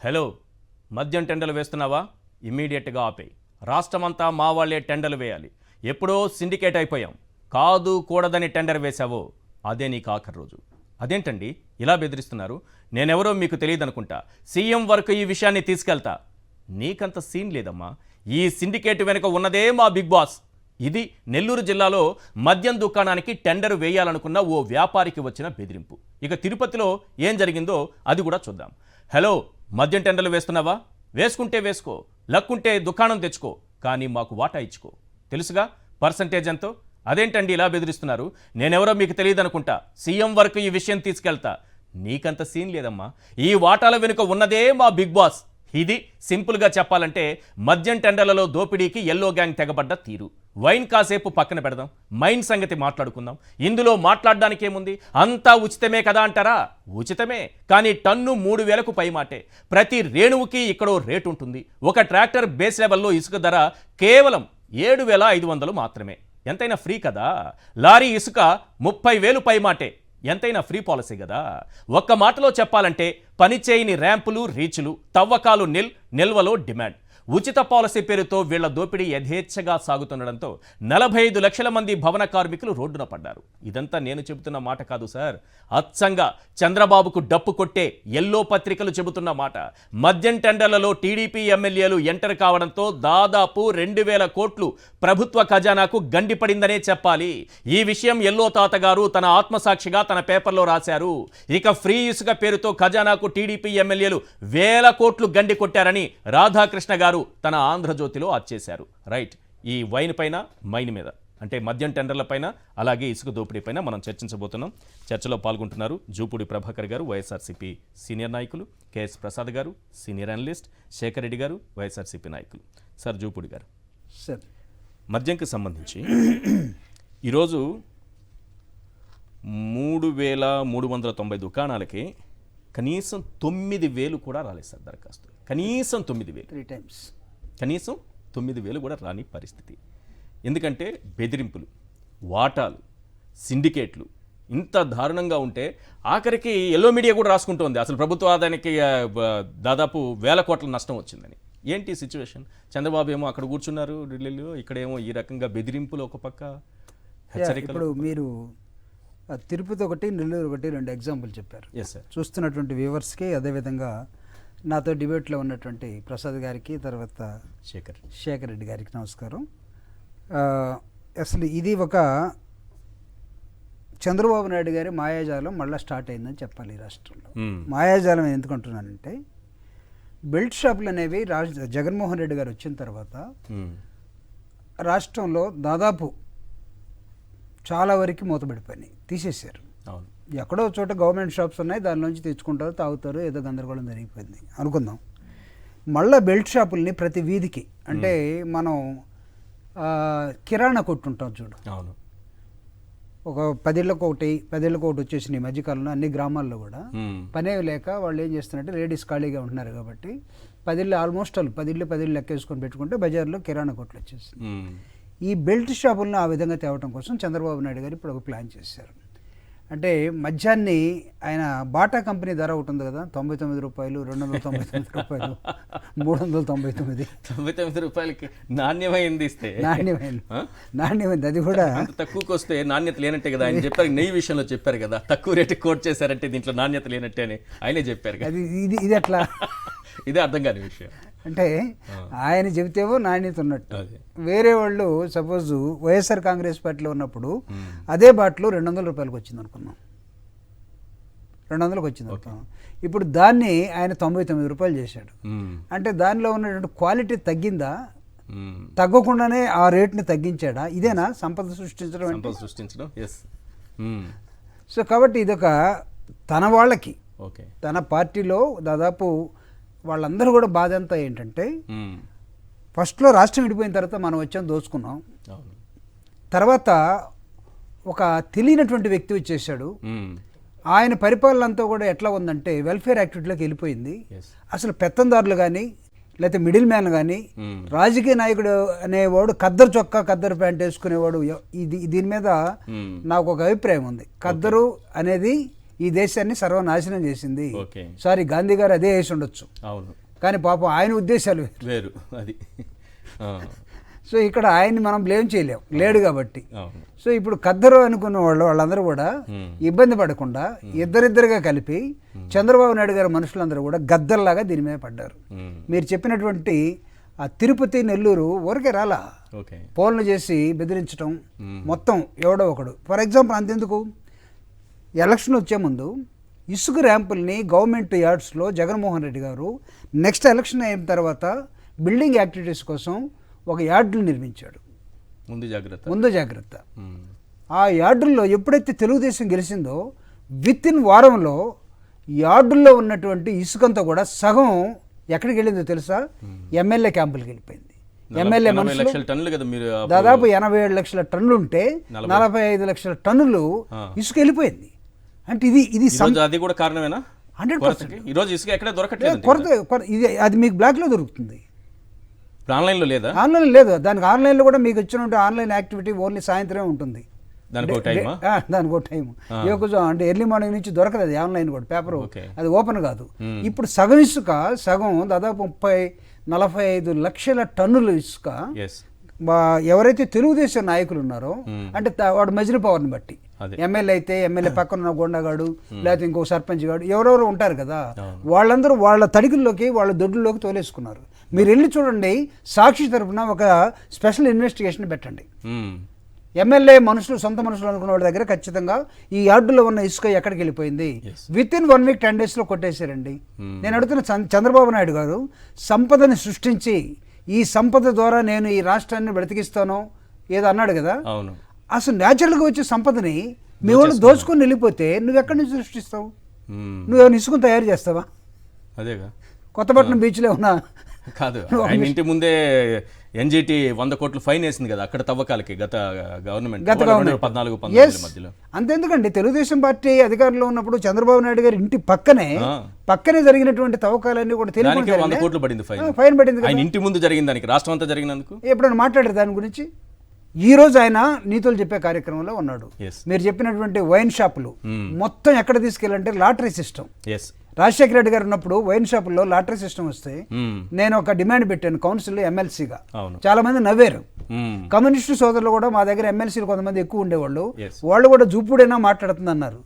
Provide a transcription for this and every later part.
Hello, మద్యం టెండర్లు వేస్తున్నావా? ఇమ్మీడియట్గా ఆపేయి. రాష్ట్రమంతా మా వాళ్ళే టెండర్లు వేయాలి. ఎప్పుడో సిండికేట్ అయిపోయాం. కాదు కూడదని టెండర్ వేశావో అదే నీకు ఆఖరి రోజు. అదేంటండి ఇలా బెదిరిస్తున్నారు? నేనెవరో మీకు తెలియదు అనుకుంటా. సీఎం వరకు ఈ విషయాన్ని తీసుకెళ్తా. నీకంత సీన్ లేదమ్మా. ఈ సిండికేట్ వెనుక ఉన్నదే మా బిగ్ బాస్. ఇది నెల్లూరు జిల్లాలో మద్యం దుకాణానికి టెండర్ వేయాలనుకున్న ఓ వ్యాపారికి వచ్చిన బెదిరింపు. ఇక తిరుపతిలో ఏం జరిగిందో అది కూడా చూద్దాం. హలో, మద్యం టెండర్లు వేస్తున్నావా? వేసుకుంటే వేసుకో, లక్కుంటే దుకాణం తెచ్చుకో, కానీ మాకు వాటా ఇచ్చుకో. తెలుసుగా పర్సంటేజ్ ఎంతో? అదేంటండి ఇలా బెదిరిస్తున్నారు? నేనెవరో మీకు తెలియదు అనుకుంటా. సీఎం వరకు ఈ విషయం తీసుకెళ్తా. నీకంత సీన్ లేదమ్మా. ఈ వాటాల వెనుక ఉన్నదే మా బిగ్ బాస్. ఇది సింపుల్గా చెప్పాలంటే మద్యం టెండర్లలో దోపిడీకి ఎల్లో గ్యాంగ్ తెగబడ్డ తీరు. వైన్ కాసేపు పక్కన పెడదాం, మైన్ సంగతి మాట్లాడుకుందాం. ఇందులో మాట్లాడడానికి ఏముంది? అంతా ఉచితమే కదా అంటారా? ఉచితమే, కానీ టన్ను 3000కు పైమాటే. ప్రతి రేణువుకి ఇక్కడో రేటు ఉంటుంది. ఒక ట్రాక్టర్ బేస్ లెవెల్లో ఇసుక ధర కేవలం 7500 మాత్రమే. ఎంతైనా ఫ్రీ కదా. లారీ ఇసుక 30,000 పైమాటే. ఎంతైనా ఫ్రీ పాలసీ కదా. ఒక్క మాటలో చెప్పాలంటే పనిచేయని ర్యాంపులు, రీచులు, తవ్వకాలు నిల్వలో డిమాండ్. ఉచిత పాలసీ పేరుతో వీళ్ల దోపిడీ యథేచ్ఛగా సాగుతుండడంతో 45 లక్షల మంది భవన కార్మికులు రోడ్డున పడ్డారు. ఇదంతా నేను చెబుతున్న మాట కాదు సార్. అచ్చంగా చంద్రబాబుకు డప్పు కొట్టే ఎల్లో పత్రికలు చెబుతున్న మాట. మద్యం టెండర్లలో టీడీపీ ఎమ్మెల్యేలు ఎంటర్ కావడంతో దాదాపు 2000 కోట్లు ప్రభుత్వ ఖజానాకు గండిపడిందనే చెప్పాలి. ఈ విషయం ఎల్లో తాతగారు తన ఆత్మసాక్షిగా తన పేపర్లో రాశారు. ఇక ఫ్రీ ఇసుక పేరుతో ఖజానాకు టీడీపీ ఎమ్మెల్యేలు 1000 కోట్లు గండి కొట్టారని రాధాకృష్ణ గారు తన ఆంధ్రజ్యోతిలో అచ్చేశారు. రైట్, ఈ వైన్ పైన, మైన్ మీద, అంటే మద్యం టెండర్ల పైన, అలాగే ఇసుక దోపిడీ పైన మనం చర్చించబోతున్నాం. చర్చలో పాల్గొంటున్నారు జూపూడి ప్రభాకర్ గారు, వైఎస్ఆర్సీపీ సీనియర్ నాయకులు, కేఎస్ ప్రసాద్ గారు, సీనియర్ అనలిస్ట్, శేఖర్ రెడ్డి గారు, వైఎస్ఆర్సీపీ నాయకులు. సార్ జూపూడి గారు, సార్ మద్యంకి సంబంధించి ఈరోజు 3390 దుకాణాలకి కనీసం 9000 కూడా రాలేదు సార్ దరఖాస్తు. కనీసం 9000, 3 times. కనీసం 9000 కూడా రాని పరిస్థితి. ఎందుకంటే బెదిరింపులు, వాటాలు, సిండికేట్లు ఇంత దారుణంగా ఉంటే ఆఖరికి ఎల్లో మీడియా కూడా రాసుకుంటోంది అసలు ప్రభుత్వ ఆదాయానికి దాదాపు 1000 కోట్ల నష్టం వచ్చిందని. ఏంటి సిచ్యువేషన్? చంద్రబాబు ఏమో అక్కడ కూర్చున్నారు ఢిల్లీలో, ఇక్కడేమో ఈ రకంగా బెదిరింపులు, ఒక పక్క హెచ్చరికలు. ఇప్పుడు మీరు తిరుపతి ఒకటి, నెల్లూరు ఒకటి, 2 ఎగ్జాంపుల్ చెప్పారు. Yes sir. చూస్తున్నటువంటి వ్యూవర్స్కి, అదేవిధంగా నాతో డిబేట్లో ఉన్నటువంటి ప్రసాద్ గారికి, తర్వాత శేఖర్ రెడ్డి గారికి నమస్కారం. అసలు ఇది ఒక చంద్రబాబు నాయుడు గారి మాయాజాలం మళ్ళీ స్టార్ట్ అయిందని చెప్పాలి ఈ రాష్ట్రంలో. మాయాజాలం ఎందుకంటున్నానంటే, బెల్ట్ షాపులు అనేవి జగన్మోహన్ రెడ్డి గారు వచ్చిన తర్వాత రాష్ట్రంలో దాదాపు చాలా వరకు మూతపడిపోయినాయి, తీసేశారు. ఎక్కడో చోట గవర్నమెంట్ షాప్స్ ఉన్నాయి, దానిలోంచి తెచ్చుకుంటారు, తాగుతారు, ఏదో గందరగోళం జరిగిపోయింది అనుకుందాం. మళ్ళీ బెల్ట్ షాపుల్ని ప్రతి వీధికి, అంటే మనం కిరాణా కొట్టుంటాం చూడు, ఒక 10 ఇళ్ళకు ఒకటి వచ్చేసిన ఈ మధ్యకాలంలో అన్ని గ్రామాల్లో కూడా పనే లేక వాళ్ళు ఏం చేస్తున్నారంటే, లేడీస్ ఖాళీగా ఉంటున్నారు కాబట్టి 10 ఇళ్ళు, ఆల్మోస్ట్ 10 ఇళ్ళు లెక్కేసుకొని పెట్టుకుంటే బజార్లో కిరాణా కొట్లు వచ్చేసింది. ఈ బెల్ట్ షాపులను ఆ విధంగా తేవటం కోసం చంద్రబాబు నాయుడు గారు ఇప్పుడు ఒక ప్లాన్ చేశారు. అంటే మద్యాన్ని ఆయన బాటా కంపెనీ ధర ఒకటి ఉంది కదా, 99 రూపాయలు, 299 రూపాయలు, 399 రూపాయలకి నాణ్యమైంది ఇస్తే, నాణ్యమైంది అది కూడా తక్కువకి వస్తే నాణ్యత లేనట్టే కదా. ఆయన చెప్పారు, నెయ్యి విషయంలో చెప్పారు కదా, తక్కువ రేటు కోట్ చేశారంటే దీంట్లో నాణ్యత లేనట్టే అని ఆయనే చెప్పారు కదా. ఇది ఎట్లా? ఇదే అర్థం కాని విషయం. అంటే ఆయన చెబితేవో నాణ్యత ఉన్నట్టు, వేరే వాళ్ళు సపోజ్ వైఎస్ఆర్ కాంగ్రెస్ పార్టీలో ఉన్నప్పుడు అదే బాటిల్ 200 రూపాయలకు వచ్చింది అనుకున్నాం, 200కి వచ్చింది అనుకున్నాం. ఇప్పుడు దాన్ని ఆయన 99 రూపాయలు చేశాడు. అంటే దానిలో ఉన్నటువంటి క్వాలిటీ తగ్గిందా, తగ్గకుండానే ఆ రేట్ని తగ్గించాడా? ఇదేనా సంపద సృష్టించడం? సో కాబట్టి ఇదొక తన వాళ్ళకి, తన పార్టీలో దాదాపు వాళ్ళందరూ కూడా బాధ అంతా ఏంటంటే, ఫస్ట్లో రాష్ట్రం విడిపోయిన తర్వాత మనం వచ్చాం, దోచుకున్నాం. తర్వాత ఒక తెలియనటువంటి వ్యక్తి వచ్చేసాడు. ఆయన పరిపాలన అంతా కూడా ఎట్లా ఉందంటే వెల్ఫేర్ యాక్టివిటీలోకి వెళ్ళిపోయింది. అసలు పెత్తందారులు కానీ, లేకపోతే మిడిల్ మ్యాన్ కానీ, రాజకీయ నాయకుడు అనేవాడు ఖద్దరు చొక్కా, ఖద్దరు ప్యాంట్ వేసుకునేవాడు. దీని మీద నాకు ఒక అభిప్రాయం ఉంది. ఖద్దరు అనేది ఈ దేశాన్ని సర్వనాశనం చేసింది. ఓకే. సారీ, గాంధీ గారు అదే వేసి ఉండొచ్చు, అవును, కానీ పాపం ఆయన ఉద్దేశాలు వేరు అది. సో ఇక్కడ ఆయన్ని మనం బ్లేమ్ చేయలేం, లేడు కాబట్టి. అవును. సో ఇప్పుడు ఖద్దరు అనుకున్న వాళ్ళందరూ కూడా ఇబ్బంది పడకుండా ఇద్దరిద్దరుగా కలిపి చంద్రబాబు నాయుడు గారి మనుషులందరూ కూడా గద్దర్లాగా దీని మీద పడ్డారు. మీరు చెప్పినటువంటి ఆ తిరుపతి నెల్లూరు ఊరికే రాలా, ఓకే, పోల్ను చేసి బెదిరించడం మొత్తం ఎవడో ఒకడు. ఫర్ ఎగ్జాంపుల్ అంతెందుకు, ఎలక్షన్ వచ్చే ముందు ఇసుక ర్యాంపుల్ని గవర్నమెంట్ యార్డ్స్లో జగన్మోహన్ రెడ్డి గారు నెక్స్ట్ ఎలక్షన్ అయిన తర్వాత బిల్డింగ్ యాక్టివిటీస్ కోసం ఒక యార్డులు నిర్మించాడు. ముందు జాగ్రత్త. ఆ యార్డుల్లో ఎప్పుడైతే తెలుగుదేశం గెలిచిందో విత్ ఇన్ వారంలో యార్డుల్లో ఉన్నటువంటి ఇసుకంతా కూడా సగం ఎక్కడికి వెళ్ళిందో తెలుసా? ఎమ్మెల్యే క్యాంపులకి వెళ్ళిపోయింది. ఎమ్మెల్యే దాదాపు 87 లక్షల టన్నులు ఉంటే 45 లక్షల టన్నులు ఇసుక వెళ్ళిపోయింది. అంటే ఇది అది కూడా కారణమేనా? 100%. ఈరోజు ఇసుక ఎక్కడ దొరకట్లేదు, కొరత. ఇది అది మీకు బ్లాక్లో దొరుకుతుంది, ఆన్లైన్లో లేదా? ఆన్లైన్ లేదు. దానికి ఆన్లైన్లో కూడా మీకు వచ్చినట్టు ఆన్లైన్ యాక్టివిటీ ఓన్లీ సాయంత్రమే ఉంటుంది. దానికి ఒక టైం అంటే ఎర్లీ మార్నింగ్ నుంచి దొరకదు అది ఆన్లైన్ కూడా, పేపర్ అది ఓపెన్ కాదు. ఇప్పుడు సగం ఇసుక దాదాపు 30-45 లక్షల టన్నుల ఇసుక ఎవరైతే తెలుగుదేశం నాయకులు ఉన్నారో, అంటే వాడు మెజరీ పవర్ని బట్టి, ఎమ్మెల్యే అయితే ఎమ్మెల్యే పక్కన ఉన్న గొండగాడు లేకపోతే ఇంకో సర్పంచ్ గాడు ఎవరెవరు ఉంటారు కదా, వాళ్ళందరూ వాళ్ళ తడికల్లోకి వాళ్ళ దొడ్డుల్లోకి తోలేసుకున్నారు. మీరు వెళ్ళి చూడండి, సాక్షి తరఫున ఒక స్పెషల్ ఇన్వెస్టిగేషన్ పెట్టండి. ఎమ్మెల్యే మనుషులు, సొంత మనుషులు అనుకున్న వాళ్ళ దగ్గర ఖచ్చితంగా ఈ యార్డులో ఉన్న ఇసుక ఎక్కడికి వెళ్ళిపోయింది విత్ ఇన్ 1 వీక్ 10 డేస్లో కొట్టేశారండి. నేను అడుగుతున్న చంద్రబాబు నాయుడు గారు సంపదని సృష్టించి ఈ సంపద ద్వారా నేను ఈ రాష్ట్రాన్ని బ్రతికిస్తాను ఏదో అన్నాడు కదా. అసలు న్యాచురల్గా వచ్చే సంపదని మీ వాళ్ళు దోచుకొని వెళ్ళిపోతే నువ్వు ఎక్కడి నుంచి సృష్టిస్తావు? నువ్వేమైనా ఇసుకుని తయారు చేస్తావా? అదేగా కొత్తపట్నం బీచ్లో ఉన్నా కాదు, ఆయన ఇంటి ముందే ఎన్జిటి 100 కోట్లు ఫైన్ వేసింది కదా అక్కడ తవ్వకాలకి గత గవర్నమెంట్ 14-15 మధ్యలో. అంతెందుకండి, తెలుగుదేశం పార్టీ అధికారంలో ఉన్నప్పుడు చంద్రబాబు నాయుడు గారి ఇంటి పక్కనే జరిగినటువంటి తవ్వకాలన్నీ కూడా 100 కోట్లు పడింది ఫైన్ పడింది. ఆయన ఇంటి ముందు జరిగింది, దానికి రాష్ట్రం అంతా జరిగినందుకు ఎప్పుడైనా మాట్లాడారు దాని గురించి? ఈ రోజు ఆయన నీతులు చెప్పే కార్యక్రమంలో ఉన్నాడు. మీరు చెప్పినటువంటి వైన్ షాపులు మొత్తం ఎక్కడ తీసుకెళ్ళాలంటే లాటరీ సిస్టమ్. రాజశేఖర రెడ్డి గారు ఉన్నప్పుడు వైన్ షాపుల్లో లాటరీ సిస్టమ్ వస్తే నేను ఒక డిమాండ్ పెట్టాను కౌన్సిల్ ఎమ్మెల్సీగా. చాలా మంది నవ్వారు. కమ్యూనిస్టు సోదరులు కూడా మా దగ్గర ఎమ్మెల్సీలు కొంతమంది ఎక్కువ ఉండేవాళ్ళు, వాళ్ళు కూడా జూపుడైనా మాట్లాడుతుంది అన్నారు.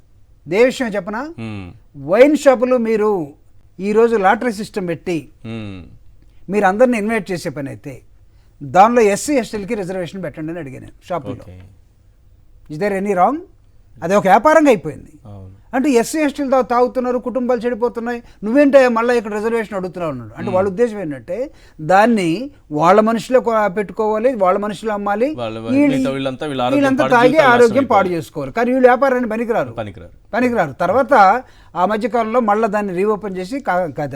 ఏ విషయం చెప్పనా, వైన్ షాపులు మీరు ఈరోజు లాటరీ సిస్టమ్ పెట్టి మీరు అందరిని ఇన్వైట్ చేసే పని అయితే దానిలో ఎస్సీ ఎస్టీలకి రిజర్వేషన్ పెట్టండి అని అడిగాను షాపుల్లో. Is there any wrong? అది ఒక వ్యాపారంగా అయిపోయింది. అంటే ఎస్సీ ఎస్టీలతో తాగుతున్నారు, కుటుంబాలు చెడిపోతున్నాయి, నువ్వేంటే మళ్ళీ ఇక్కడ రిజర్వేషన్ అడుగుతున్నావు అన్నాడు. అంటే వాళ్ళ ఉద్దేశం ఏంటంటే దాన్ని వాళ్ళ మనుషులే పెట్టుకోవాలి, వాళ్ళ మనుషులు అమ్మాలి, వీళ్ళంతా తాగి ఆరోగ్యం పాడు చేసుకోవాలి. కానీ వీళ్ళు వ్యాపారాన్ని పనికిరారు. తర్వాత ఆ మధ్యకాలంలో మళ్ళీ దాన్ని రీఓపెన్ చేసి ఇక్కడ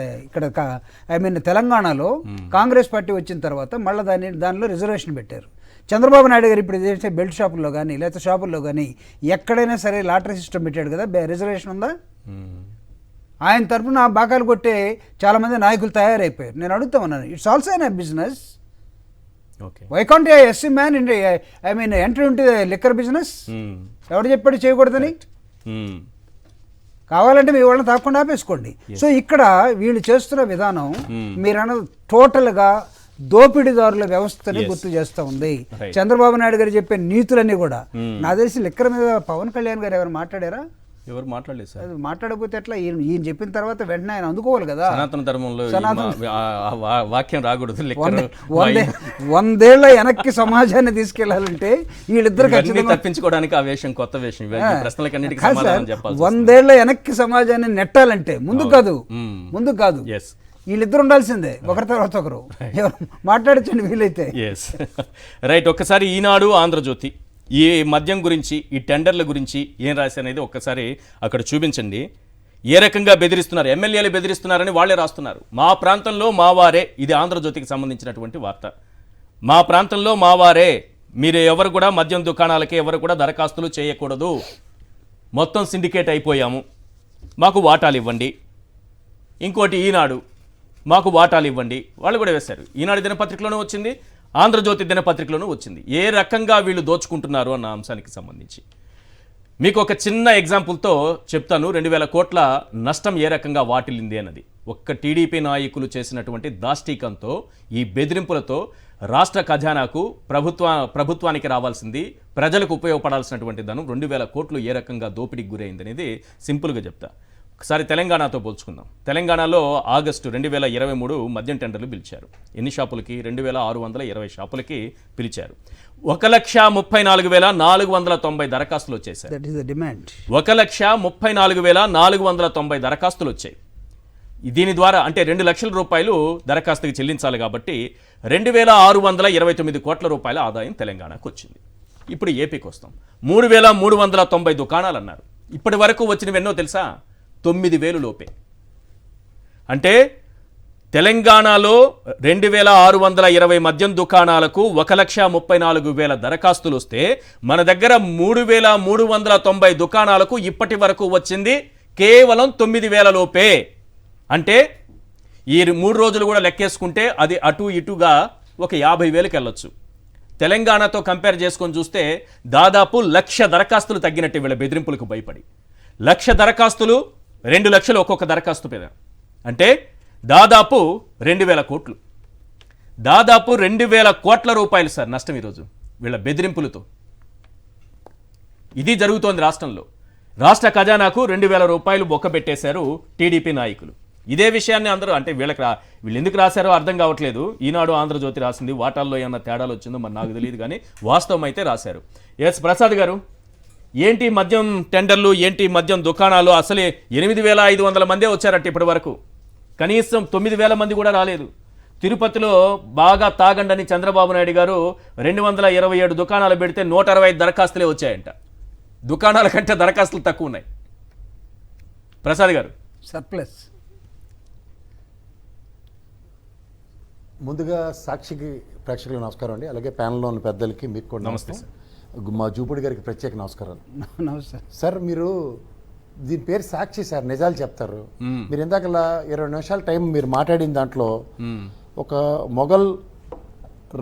తెలంగాణలో కాంగ్రెస్ పార్టీ వచ్చిన తర్వాత మళ్ళీ దానిలో రిజర్వేషన్ పెట్టారు. చంద్రబాబు నాయుడు గారు ఇప్పుడు చేసే బెల్ట్ షాపుల్లో కానీ లేకపోతే షాపుల్లో కానీ ఎక్కడైనా సరే లాటరీ సిస్టమ్ పెట్టాడు కదా, రిజర్వేషన్ ఉందా? ఆయన తరఫున బాకాలు కొట్టే చాలామంది నాయకులు తయారైపోయారు. నేను అడుగుతా ఉన్నాను, it's also an business. Why can't a SC man enter into liquor business? ఎవరు చెప్పాడు చేయకూడదని? కావాలంటే మీ వాళ్ళని తాకుండా ఆపేసుకోండి. సో ఇక్కడ వీళ్ళు చేస్తున్న విధానం మీరు టోటల్గా దోపిడీదారుల వ్యవస్థని గుర్తు చేస్తూ ఉంది. చంద్రబాబు నాయుడు గారు చెప్పే నీతులన్నీ కూడా నా తెలిసి లిక్కర్ మీద పవన్ కళ్యాణ్ గారు ఎవరు మాట్లాడారా? ఎవరు మాట్లాడలేదు సార్. మాట్లాడకపోతే ఎట్లా? ఈయన చెప్పిన తర్వాత వెంటనే ఆయన అందుకోవాలి కదా. సనాతన ధర్మంలో వాక్యం రాకూడదు. 100 ఏళ్ల వెనక్కి సమాజాన్ని తీసుకెళ్లాలంటే వీళ్ళిద్దరు తప్పించుకోవడానికి ఆ వేషం కొత్త వేషం. 100 ఏళ్ల వెనక్కి సమాజాన్ని నెట్టాలంటే ముందు కాదు వీళ్ళిద్దరు ఉండాల్సిందే, ఒకరి తర్వాత ఒకరు. మాట్లాడచ్చండి వీలైతే. రైట్. ఒక్కసారి ఈనాడు, ఆంధ్రజ్యోతి ఈ మద్యం గురించి, ఈ టెండర్ల గురించి ఏం రాశారనేది ఒక్కసారి అక్కడ చూపించండి. ఏ రకంగా బెదిరిస్తున్నారు, ఎమ్మెల్యేలు బెదిరిస్తున్నారని వాళ్ళే రాస్తున్నారు. మా ప్రాంతంలో మావారే, ఇది ఆంధ్రజ్యోతికి సంబంధించినటువంటి వార్త. మా ప్రాంతంలో మావారే, మీరు ఎవరు కూడా మద్యం దుకాణాలకి ఎవరు కూడా దరఖాస్తులు చేయకూడదు, మొత్తం సిండికేట్ అయిపోయాము, మాకు వాటాలు ఇవ్వండి. ఇంకోటి ఈనాడు, మాకు వాటాలు ఇవ్వండి, వాళ్ళు కూడా వేశారు. ఈనాడు దినపత్రికలోనూ వచ్చింది, ఆంధ్రజ్యోతి దినపత్రికలోనూ వచ్చింది. ఏ రకంగా వీళ్ళు దోచుకుంటున్నారు అన్న అంశానికి సంబంధించి మీకు ఒక చిన్న ఎగ్జాంపుల్తో చెప్తాను 2000 కోట్ల నష్టం ఏ రకంగా వాటిల్లింది అన్నది. ఒక్క టీడీపీ నాయకులు చేసినటువంటి దాష్టీకంతో, ఈ బెదిరింపులతో రాష్ట్ర ఖజానాకు ప్రభుత్వానికి రావాల్సింది, ప్రజలకు ఉపయోగపడాల్సినటువంటి ధనం 2000 కోట్లు ఏ రకంగా దోపిడీకి గురైంది అనేది సింపుల్గా చెప్తా. ఒకసారి తెలంగాణతో పోల్చుకుందాం. తెలంగాణలో ఆగస్టు 2023 మద్యం టెండర్లు పిలిచారు. ఎన్ని షాపులకి? 2620 షాపులకి పిలిచారు. 1,34,490 దరఖాస్తులు వచ్చేసాయి. 1,34,490 దరఖాస్తులు వచ్చాయి. దీని ద్వారా అంటే 2 లక్షల రూపాయలు దరఖాస్తుకి చెల్లించాలి కాబట్టి 2,629 కోట్ల రూపాయల ఆదాయం తెలంగాణకు వచ్చింది. ఇప్పుడు ఏపీకి వస్తాం. 3,390 దుకాణాలు అన్నారు. ఇప్పటి వరకు వచ్చినవి ఎన్నో తెలుసా? 9,000 లోపే. అంటే తెలంగాణలో 2,620 మద్యం దుకాణాలకు 1,34,000 దరఖాస్తులు వస్తే మన దగ్గర 3,390 దుకాణాలకు ఇప్పటి వరకు వచ్చింది కేవలం 9,000 లోపే. అంటే ఈ 3 రోజులు కూడా లెక్కేసుకుంటే అది అటు ఇటుగా ఒక 50,000కి వెళ్ళొచ్చు. తెలంగాణతో కంపేర్ చేసుకొని చూస్తే దాదాపు 1,00,000 దరఖాస్తులు తగ్గినట్టు వీళ్ళ బెదిరింపులకు భయపడి. 1,00,000 దరఖాస్తులు 2 లక్షలు ఒక్కొక్క దరఖాస్తు మీద, అంటే దాదాపు 2,000 కోట్లు. దాదాపు 2,000 కోట్ల రూపాయలు సార్ నష్టం ఈరోజు వీళ్ళ బెదిరింపులతో. ఇది జరుగుతోంది రాష్ట్రంలో. రాష్ట్ర ఖజానాకు 2,000 రూపాయలు బొక్కబెట్టేశారు టీడీపీ నాయకులు. ఇదే విషయాన్ని అందరూ అంటే వీళ్ళు ఎందుకు రాశారో అర్థం కావట్లేదు. ఈనాడు ఆంధ్రజ్యోతి రాసింది, వాటాల్లో ఏమన్నా తేడాలు వచ్చిందో మరి నాకు తెలియదు, కానీ వాస్తవం అయితే రాశారు. ఎస్ ప్రసాద్ గారు, ఏంటి మద్యం టెండర్లు, ఏంటి మద్యం దుకాణాలు? అసలే 8,500 మందే వచ్చారట ఇప్పటి వరకు, కనీసం 9,000 మంది కూడా రాలేదు. తిరుపతిలో బాగా తాగండని చంద్రబాబు నాయుడు గారు 227 దుకాణాలు పెడితే 165 దరఖాస్తులే వచ్చాయంట. దుకాణాల కంటే దరఖాస్తులు తక్కువ ఉన్నాయి. ప్రసాద్ గారు, సర్ప్లస్. ముందుగా సాక్షికి ప్రేక్షకులకు నమస్కారం అండి. అలాగే ప్యానల్లో ఉన్న పెద్దలకి మీకు కూడా నమస్తే సార్. మా జూపుడి గారికి ప్రత్యేక నమస్కారాలు. నమస్తే సార్, మీరు దీని పేరు సాక్షి సార్, నిజాలు చెప్తారు. మీరు ఇందాకలా 20 నిమిషాల టైం మీరు మాట్లాడిన దాంట్లో ఒక మొఘల్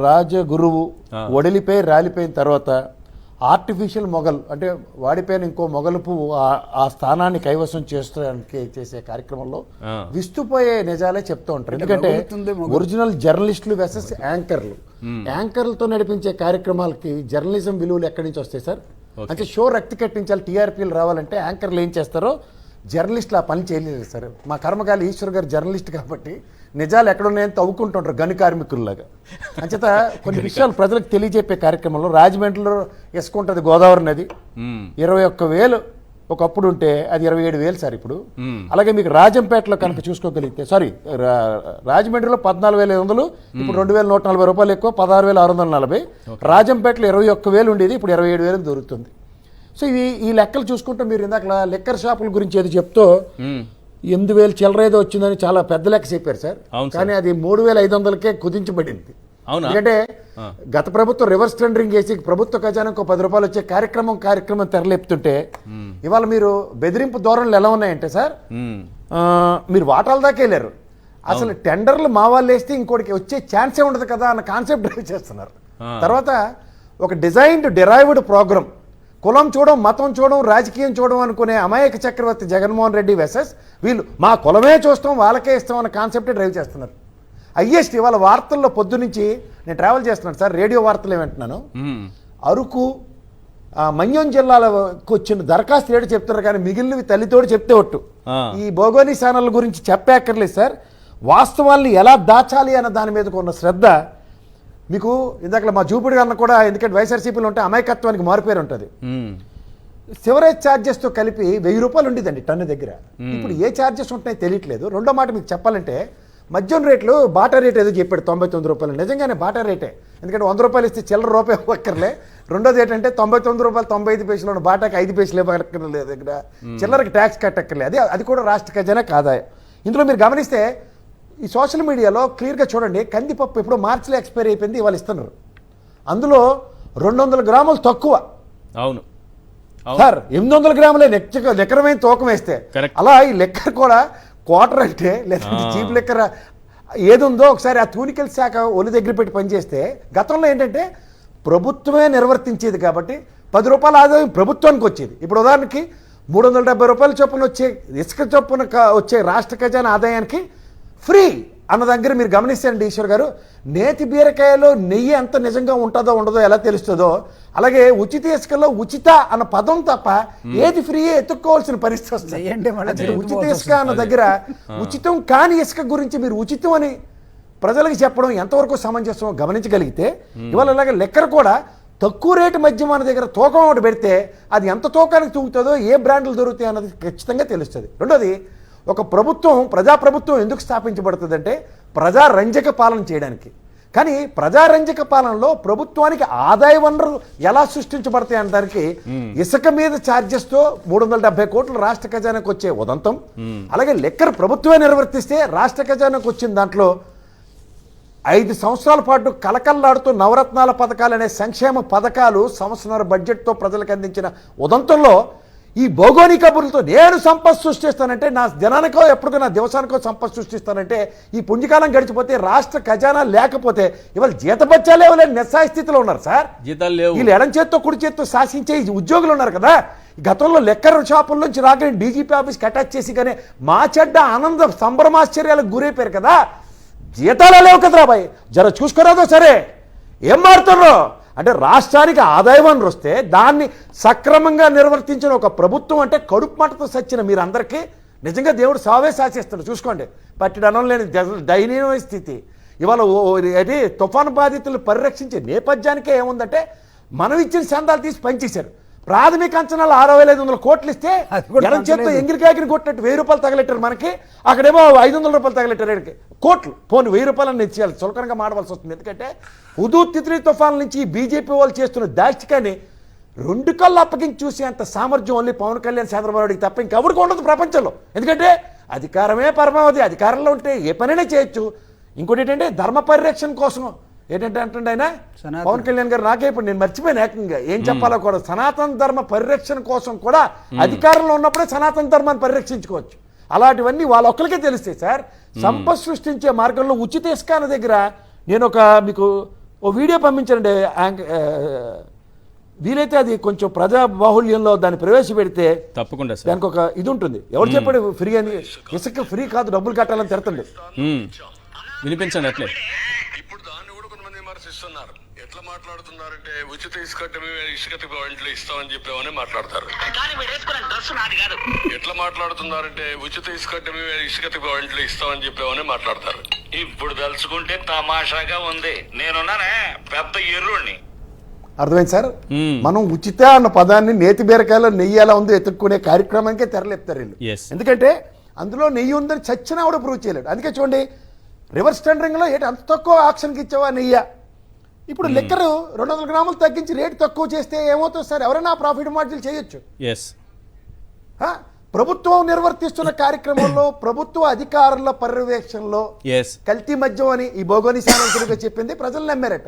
రాజగురువు ఒడిలిపోయి రాలిపోయిన తర్వాత ఆర్టిఫిషియల్ మొఘల్ అంటే వాడిపోయిన ఇంకో మొఘలు పువ్వు ఆ స్థానాన్ని కైవసం చేసుకోవడానికి చేసే కార్యక్రమంలో విస్తుపోయే నిజాలే చెప్తూ ఉంటారు. ఎందుకంటే ఒరిజినల్ జర్నలిస్టులు వెసెస్ యాంకర్లు, యాంకర్లతో నడిపించే కార్యక్రమాలకి జర్నలిజం విలువలు ఎక్కడి నుంచి వస్తాయి సార్? అంటే షో రక్తి కట్టించాలి, టీఆర్పీలు రావాలంటే యాంకర్లు ఏం చేస్తారో జర్నలిస్టులు ఆ పని చేయలేదు సార్. మా కర్మకాలి ఈశ్వర్ గారు జర్నలిస్ట్ కాబట్టి నిజాలు ఎక్కడున్నాయని తవ్వుకుంటుంటారు గని కార్మికుల్లాగా. అంచేత కొన్ని విషయాలు ప్రజలకు తెలియజెప్పే కార్యక్రమంలో రాజమండ్రిలో ఇసుకుంటుంది గోదావరి నది 21,000 ఒకప్పుడు ఉంటే అది 27,000 సార్ ఇప్పుడు. అలాగే మీకు రాజంపేటలో కనుక చూసుకోగలిగితే రాజమండ్రిలో 14,500, ఇప్పుడు 2,140 రూపాయలు ఎక్కువ, 16,640. రాజంపేటలో 21,000 ఉండేది, ఇప్పుడు 27,000 దొరుకుతుంది. సో ఈ లెక్కలు చూసుకుంటే మీరు ఇందాక లిక్కర్ షాపుల గురించి ఏది చెప్తూ 8,000 చిల్లర ఏదో వచ్చిందని చాలా పెద్ద లెక్క చెప్పారు సార్. కానీ అది 3,500కే కుదించబడింది. ఎందుకంటే గత ప్రభుత్వం రివర్స్ టెండరింగ్ చేసి ప్రభుత్వ ఖజానాకు 10 రూపాయలు వచ్చే కార్యక్రమం తెరలేపుతుంటే ఇవాళ మీరు బెదిరింపు ధోరణులు ఎలా ఉన్నాయంటే సార్, మీరు వాటాల దాకా వెళ్ళారు. అసలు టెండర్లు మా వాళ్ళు వేస్తే ఇంకోటికి వచ్చే ఛాన్సే ఉండదు కదా అన్న కాన్సెప్ట్ డ్రైవ్ చేస్తున్నారు. తర్వాత ఒక డిరైవ్డ్ ప్రోగ్రామ్, కులం చూడడం, మతం చూడడం, రాజకీయం చూడడం అనుకునే అమాయక చక్రవర్తి జగన్మోహన్ రెడ్డి వెసెస్ వీళ్ళు మా కులమే చూస్తాం వాళ్ళకే ఇస్తాం అన్న కాన్సెప్టే డ్రైవ్ చేస్తున్నారు. హైయెస్ట్ ఇవాళ వార్తల్లో పొద్దు నుంచి నేను ట్రావెల్ చేస్తున్నాను సార్, రేడియో వార్తలు ఏమంటున్నాను, అరకు మన్యం జిల్లాలకు వచ్చిన దరఖాస్తు రేటు చెప్తున్నారు, కానీ మిగిలినవి తల్లితోడు చెప్తే ఒట్టు. ఈ భోగోని ఛానళ్ళ గురించి చెప్పక్కర్లేదు సార్. వాస్తవాల్ని ఎలా దాచాలి అన్న దాని మీద ఉన్న శ్రద్ధ మీకు ఇందాక మా జూపిడి అన్న కూడా, ఎందుకంటే వైఎస్ఆర్సీపీలో ఉంటే అమాయకత్వానికి మారుపేరు ఉంటుంది. సివరేజ్ ఛార్జెస్తో కలిపి 1,000 రూపాయలు ఉండేదండి టన్ను దగ్గర. ఇప్పుడు ఏ ఛార్జెస్ ఉంటున్నాయో తెలియట్లేదు. రెండో మాట మీకు చెప్పాలంటే మద్యం రేట్లు బాటా రేట్ ఏదో చెప్పాడు 99 రూపాయలు. నిజంగానే బాటా రేటే, ఎందుకంటే 100 రూపాయలు ఇస్తే చిల్లర రూపాయి ఒక్కర్లే. రెండోది ఏంటంటే 99 రూపాయలు 95 పైసలు ఉన్న బాటాకి 5 పైసలు ఇవ్వక్కర్లేదు, దగ్గర చిల్లరకి ట్యాక్స్ కట్టక్కర్లేదు. అది కూడా రాష్ట్ర ఖజానాకి ఆదాయం. ఇందులో మీరు గమనిస్తే ఈ సోషల్ మీడియాలో క్లియర్గా చూడండి, కందిపప్పు ఎప్పుడో మార్చిలో ఎక్స్పైరీ అయిపోయింది, ఇవాళ ఇస్తున్నారు. అందులో 200 గ్రాములు తక్కువ. అవును సార్, 800 గ్రాములే లెక్కరమైన తూకం వేస్తే. అలా ఈ లెక్కర్ కూడా క్వార్టర్ అంటే లేదంటే చీప్ లెక్కర ఏది ఉందో ఒకసారి ఆ తూనికల శాఖ ఒలి దగ్గర పెట్టి పనిచేస్తే, గతంలో ఏంటంటే ప్రభుత్వమే నిర్వర్తించేది కాబట్టి రూపాయల ఆదాయం ప్రభుత్వానికి వచ్చేది. ఇప్పుడు ఉదాహరణకి 370 రూపాయల చొప్పున వచ్చే ఇసుక చొప్పున వచ్చే రాష్ట్ర ఖజానా ఆదాయానికి ఫ్రీ అన్న దగ్గర మీరు గమనిస్తారండి ఈశ్వర్ గారు, నేతి బీరకాయలో నెయ్యి ఎంత నిజంగా ఉంటుందో ఉండదో ఎలా తెలుస్తుందో, అలాగే ఉచిత ఇసుకలో ఉచిత అన్న పదం తప్ప ఏది ఫ్రీ ఎత్తుక్కోవాల్సిన పరిస్థితి వస్తుంది. ఉచిత ఇసుక అన్న దగ్గర ఉచితం కాని ఇసుక గురించి మీరు ఉచితం అని ప్రజలకు చెప్పడం ఎంతవరకు సమంజసం గమనించగలిగితే, ఇవాళ అలాగే లెక్కర కూడా తక్కువ రేటు మద్యం మన దగ్గర తూకం ఒకటి పెడితే అది ఎంత తూకానికి తూగుతుందో, ఏ బ్రాండ్లు దొరుకుతాయి అన్నది ఖచ్చితంగా తెలుస్తుంది. రెండోది, ఒక ప్రభుత్వం ప్రజాప్రభుత్వం ఎందుకు స్థాపించబడుతుందంటే ప్రజారంజక పాలన చేయడానికి. కానీ ప్రజారంజక పాలనలో ప్రభుత్వానికి ఆదాయ వనరులు ఎలా సృష్టించబడతాయి అనే దానికి ఇసుక మీద ఛార్జెస్తో 370 కోట్లు రాష్ట్ర ఖజానాకు వచ్చే ఉదంతం, అలాగే లెక్కర్ ప్రభుత్వమే నిర్వర్తిస్తే రాష్ట్ర ఖజానాకు వచ్చిన దాంట్లో 5 సంవత్సరాల పాటు కలకల్లాడుతూ నవరత్నాల పథకాలు అనే సంక్షేమ పథకాలు సంవత్సరాల బడ్జెట్తో ప్రజలకు అందించిన ఉదంతంలో ఈ భౌగోళిక కబుర్లతో నేను సంపద సృష్టిస్తానంటే, నా జనానికో ఎప్పటికో నా దివసానికో సంపద సృష్టిస్తానంటే, ఈ పుంజకాలం గడిచిపోతే రాష్ట్ర ఖజానా లేకపోతే ఇవాళ జీతబత్యాలు లేవలేని నిస్సాయ స్థితిలో ఉన్నారు సార్. వీళ్ళు ఎడం చేత్తో కుడి చేత్తో శాసించే ఉద్యోగులు ఉన్నారు కదా. గతంలో లెక్కర్ షాపుల నుంచి రాగానే డీజీపీ ఆఫీస్కి అటాచ్ చేసి కానీ మా చెడ్డ ఆనంద సంభ్రమాశ్చర్యాలకు గురైపోయారు కదా. జీతాలు లేవు కదరా బాయ్, జర చూసుకోరాదో సరే, ఏం మారుతుర్రో అంటే రాష్ట్రానికి ఆదాయ వనరు వస్తే దాన్ని సక్రమంగా నిర్వర్తించిన ఒక ప్రభుత్వం అంటే కడుపు మటతో సచ్చిన మీరందరికీ నిజంగా దేవుడు సావే శాసిస్తాడు. చూసుకోండి, పట్టిడనం లేని దయనీయమైన స్థితి. ఇవాళ అది తుఫాను బాధితులు పరిరక్షించే నేపథ్యానికే ఏముందంటే మనం ఇచ్చిన చందాలు తీసి పనిచేశారు. ప్రాథమిక అంచనాలు 6,500 కోట్లు ఇస్తే ఎడం చేత్తో ఎంగిరికాయకిని కొట్టినట్టు 1000 రూపాయలు తగలెట్టారు మనకి, అక్కడేమో 500 రూపాయలు తగలెట్టారు. కోట్లు పోను 1000 రూపాయలని ఇచ్చేయాలి, చులకనగా మాడవలసి వస్తుంది. ఎందుకంటే హుదూద్ తిత్లీ తుఫాన్ నుంచి బీజేపీ వాళ్ళు చేస్తున్న దాష్టికాన్ని 2 కళ్ళు అప్పగించి చూసే అంత సామర్థ్యం ఓన్లీ పవన్ కళ్యాణ్ చంద్రబాబు నాయుడికి తప్ప ఇంకెవరికి ఉండదు ప్రపంచంలో. ఎందుకంటే అధికారమే పరమావధి, అధికారంలో ఉంటే ఏ పనైనా చేయొచ్చు. ఇంకోటి ఏంటంటే ధర్మ పరిరక్షణ కోసం ఏంటంటే అంటుండే ఆయన పవన్ కళ్యాణ్ గారు, నాకే ఇప్పుడు నేను మర్చిపోయాను ఏకంగా ఏం చెప్పాలో కూడా. సనాతన ధర్మ పరిరక్షణ కోసం కూడా అధికారంలో ఉన్నప్పుడే సనాతన ధర్మాన్ని పరిరక్షించుకోవచ్చు. అలాంటివన్నీ వాళ్ళ ఒక్కరికే తెలుస్తాయి సార్. సంపద సృష్టించే మార్గంలో ఉచిత ఇసుక అనే దగ్గర నేను మీకు ఓ వీడియో పంపించానండి. వీలైతే అది కొంచెం ప్రజా బాహుళ్యంలో దాన్ని ప్రవేశపెడితే తప్పకుండా దానికి ఒక ఇది ఉంటుంది. ఎవరు చెప్పాడు ఫ్రీ అని? ఇసుక ఫ్రీ కాదు, డబ్బులు కట్టాలని తిడుతుంది. వినిపించండి అట్లే. ఇప్పుడు దాన్ని కూడా కొంతమంది విమర్శిస్తున్నారు. ఎట్లా మాట్లాడుతున్నారంటే ఉచిత ఇసుక ఇంట్లో ఇస్తామని చెప్పామని మాట్లాడతారు. ఎట్లా మాట్లాడుతున్నారంటే ఉచిత ఇసుక ఇంట్లో ఇస్తామని చెప్పామని మాట్లాడతారు. ఇప్పుడు తలుచుకుంటే తమాషాగా ఉంది. నేనున్నానే పెద్ద ఎర్రుణ్ణి. అర్థమైంది సార్. మనం ఉచిత అన్న పదాన్ని నేతి బీరకాయలో నెయ్యి ఎలా ఉందో ఎత్తుక్కునే కార్యక్రమానికే తెరలేపుతారు వీళ్ళు. ఎందుకంటే అందులో నెయ్యి ఉందని చచ్చినా కూడా ప్రూవ్ చేయలేడు. అందుకే చూడండి, రివర్స్ టెండరింగ్లో అంత తక్కువ ఆక్షన్కి ఇచ్చావా నెయ్యి, ఇప్పుడు లెక్కరు 200 గ్రాములు తగ్గించి రేటు తక్కువ చేస్తే ఏమవుతుంది సార్? ఎవరైనా ప్రాఫిట్ మార్జిన్ చేయొచ్చు. ప్రభుత్వం నిర్వర్తిస్తున్న కార్యక్రమంలో ప్రభుత్వ అధికారుల పర్యవేక్షణలో కల్తీ మద్యం అని ఈ భౌగోళిక సానుకూలంగా చెప్పింది ప్రజలు నమ్మారట.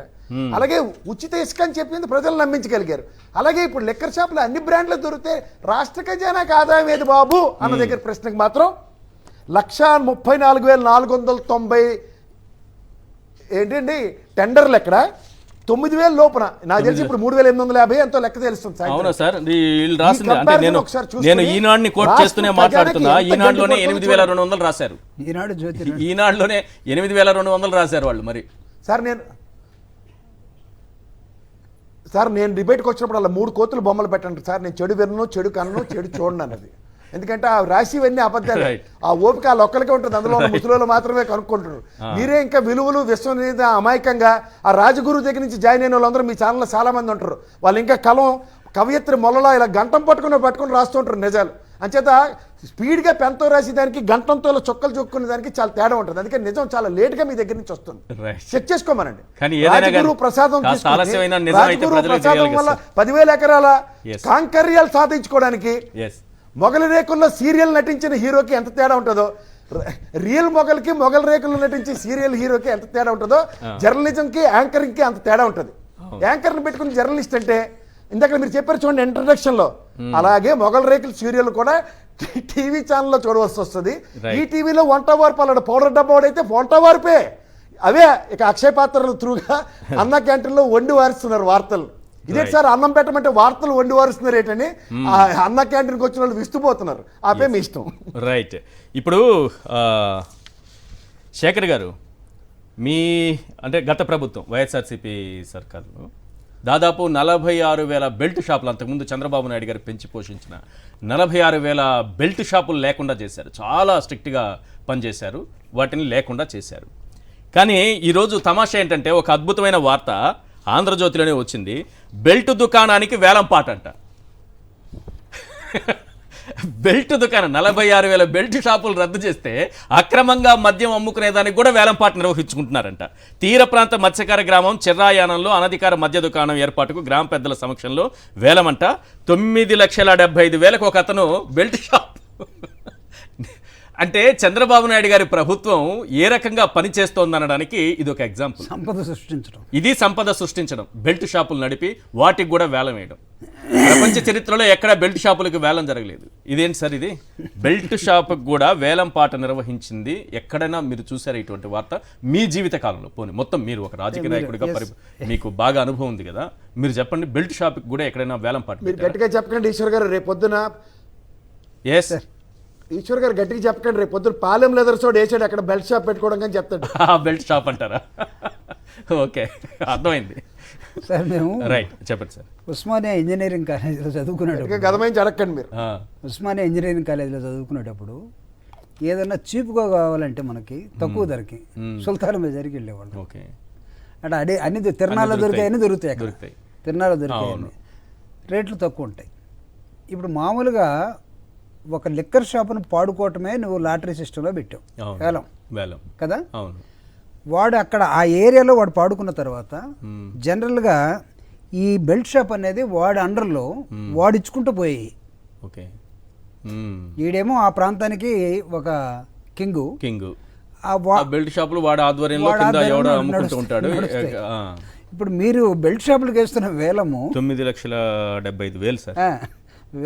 అలాగే ఉచిత ఇసుక అని చెప్పింది ప్రజలు నమ్మించగలిగారు. అలాగే ఇప్పుడు లెక్కర్ షాపులు అన్ని బ్రాండ్లు దొరికితే రాష్ట్ర ఖజానాకు ఆదాయం ఏది బాబు అన్న దగ్గర ప్రశ్నకు మాత్రం 1,34,490 ఏంటండి టెండర్లు ఎక్కడ 9,000 లోపల. నాకు తెలిసి ఇప్పుడు 3,850 ఎంతో లెక్క తెలుస్తుంది. అవునా సార్? వీళ్ళు రాసింది అంటే నేను ఈనాడుని కోట్ చేస్తూనే మాట్లాడుతున్నా. ఈనాడులోనే 8,200 రాశారు. ఈనాడులోనే 8,200 రాశారు వాళ్ళు. మరి సార్ నేను డిబేట్కి వచ్చినప్పుడు అలా 3 కోతులు బొమ్మలు పెట్టండి సార్. నేను చెడు వినను, చెడు కన్ను, చెడు చూడను అన్నది. ఎందుకంటే ఆ రాశివన్నీ అబద్ధాలు. ఆ ఓపిక ఆ ఒక్కరికే ఉంటుంది. అందులో ముసలిలో మాత్రమే కనుక్కుంటున్నారు. మీరే ఇంకా విలువలు విశ్వనీయత అమాయకంగా ఆ రాజగురువు దగ్గర నుంచి జాయిన్ అయిన వాళ్ళందరూ మీ ఛానల్లో చాలా మంది ఉంటారు. వాళ్ళు ఇంకా కవయిత్రి మొలలో ఇలా గంటం పట్టుకుని రాస్తూ ఉంటారు నిజాలు. అంచేత స్పీడ్గా పెన్తో రాసి దానికి గంటంతో చుక్కలు చొక్కునే దానికి చాలా తేడా ఉంటుంది. అందుకే నిజం చాలా లేట్గా మీ దగ్గర నుంచి వస్తుంది. చెక్ చేసుకోమనండి. రాజగురు ప్రసాదం వల్ల 10,000 ఎకరాల కాంకర్యాలు సాధించుకోవడానికి మొగలి రేకుల్లో సీరియల్ నటించిన హీరోకి ఎంత తేడా ఉంటుందో, రియల్ మొగల్ రేకుల్లో నటించే సీరియల్ హీరోకి ఎంత తేడా ఉంటుందో, జర్నలిజంకి యాంకరింగ్కి అంత తేడా ఉంటుంది. యాంకర్ని పెట్టుకుని జర్నలిస్ట్ అంటే ఇందాక మీరు చెప్పారు చూడండి ఇంట్రడక్షన్లో, అలాగే మొగల్ రేకుల సీరియల్ కూడా టీవీ ఛానల్లో చూడవలసి వస్తుంది. ఈ టీవీలో వంట వార్పు అలాంటి పౌడర్ డబ్బా వాడైతే వంట వార్పే అవే ఇక అక్షయ పాత్రలు త్రూగా అన్న క్యాంటీన్లో వండి వారిస్తున్నారు వార్తలు. ఇదే సార్ అన్నం పెట్టమంటే వార్తలు వండి వారుస్తున్నారు ఏంటని అన్న క్యాంటీన్కి వచ్చిన వాళ్ళు విస్తుపోతున్నారు. ఆపే మీ ఇష్టం. రైట్. ఇప్పుడు శేఖర్ గారు, మీ అంటే గత ప్రభుత్వం వైఎస్ఆర్సీపీ సర్కారులో దాదాపు 46,000 బెల్ట్ షాపులు, అంతకుముందు చంద్రబాబు నాయుడు గారు పెంచి పోషించిన 46,000 బెల్ట్ షాపులు లేకుండా చేశారు. చాలా స్ట్రిక్ట్గా పనిచేశారు, వాటిని లేకుండా చేశారు. కానీ ఈరోజు తమాషా ఏంటంటే, ఒక అద్భుతమైన వార్త ఆంధ్రజ్యోతిలోనే వచ్చింది. బెల్ట్ దుకాణానికి వేలం పాట అంట. బెల్ట్ దుకాణం 46,000 బెల్ట్ షాపులు రద్దు చేస్తే అక్రమంగా మద్యం అమ్ముకునేదానికి కూడా వేలంపాట నిర్వహించుకుంటున్నారంట. తీర ప్రాంత మత్స్యకార గ్రామం చిర్రాయానంలో అనధికార మద్య దుకాణం ఏర్పాటుకు గ్రామ పెద్దల సమక్షంలో వేలమంట. 9,75,000 ఒక అతను బెల్ట్ షాప్. అంటే చంద్రబాబు నాయుడు గారి ప్రభుత్వం ఏ రకంగా పనిచేస్తోందనడానికి ఇది ఒక ఎగ్జాంపుల్. సంపద సృష్టించడం, బెల్ట్ షాపులు నడిపి వాటికి కూడా వేలం వేయడం. ప్రపంచ చరిత్రలో ఎక్కడ బెల్ట్ షాపులకు వేలం జరగలేదు. ఇదేంటి సార్ ఇది? బెల్ట్ షాపుకి కూడా వేలం పాట నిర్వహించింది ఎక్కడైనా మీరు చూసారా ఇటువంటి వార్త మీ జీవిత కాలంలో? పోనీ మొత్తం మీరు ఒక రాజకీయ నాయకుడిగా మీకు బాగా అనుభవం ఉంది కదా, మీరు చెప్పండి, బెల్ట్ షాప్కి కూడా ఎక్కడైనా వేలం పాట? మీరు గట్టిగా చెప్పకండి ఈశ్వర్ గారు, రేపు పొద్దున ఈశ్వర్ గారు గట్టిగా చెప్పకండి, రేపు పొద్దున పాలెం లెదర్ చోటు వేసాడు అక్కడ బెల్ట్ షాప్ పెట్టుకోవడం కానీ చెప్తాడు. బెల్ట్ షాప్ అంటారా? ఓకే, అర్థమైంది సార్. మేము రైట్, చెప్పండి సార్. ఉస్మానియా ఇంజనీరింగ్ కాలేజీలో చదువుకునేటప్పుడు, గదమైంచి అడగండి మీరు, ఉస్మానియా ఇంజనీరింగ్ కాలేజీలో చదువుకునేటప్పుడు ఏదన్నా చీప్గా కావాలంటే మనకి తక్కువ ధరకి సుల్తాన్ బజార్కి వెళ్ళేవాళ్ళు. ఓకే, అంటే అన్ని తిరణాల్లో దొరికాయని దొరుకుతాయి, తిరణాల్లో దొరికాయని రేట్లు తక్కువ ఉంటాయి. ఇప్పుడు మామూలుగా ఒక లిక్కర్ షాపును పాడుకోవటమే నువ్వు లాటరీ సిస్టంలో పెట్టావు, వేలం కదా. వాడు అక్కడ ఆ ఏరియాలో వాడు పాడుకున్న తర్వాత జనరల్గా ఈ బెల్ట్ షాప్ అనేది వాడి అండర్లో వాడు ఇచ్చుకుంటూ పోయి, ఈడేమో ఆ ప్రాంతానికి ఒక కింగు, బెల్ట్ షాపులు వాడు ఆధ్వర్యంలో ఉంటాడు. ఇప్పుడు మీరు బెల్ట్ షాపులకు వేస్తున్న వేలము 9,75,000 సార్.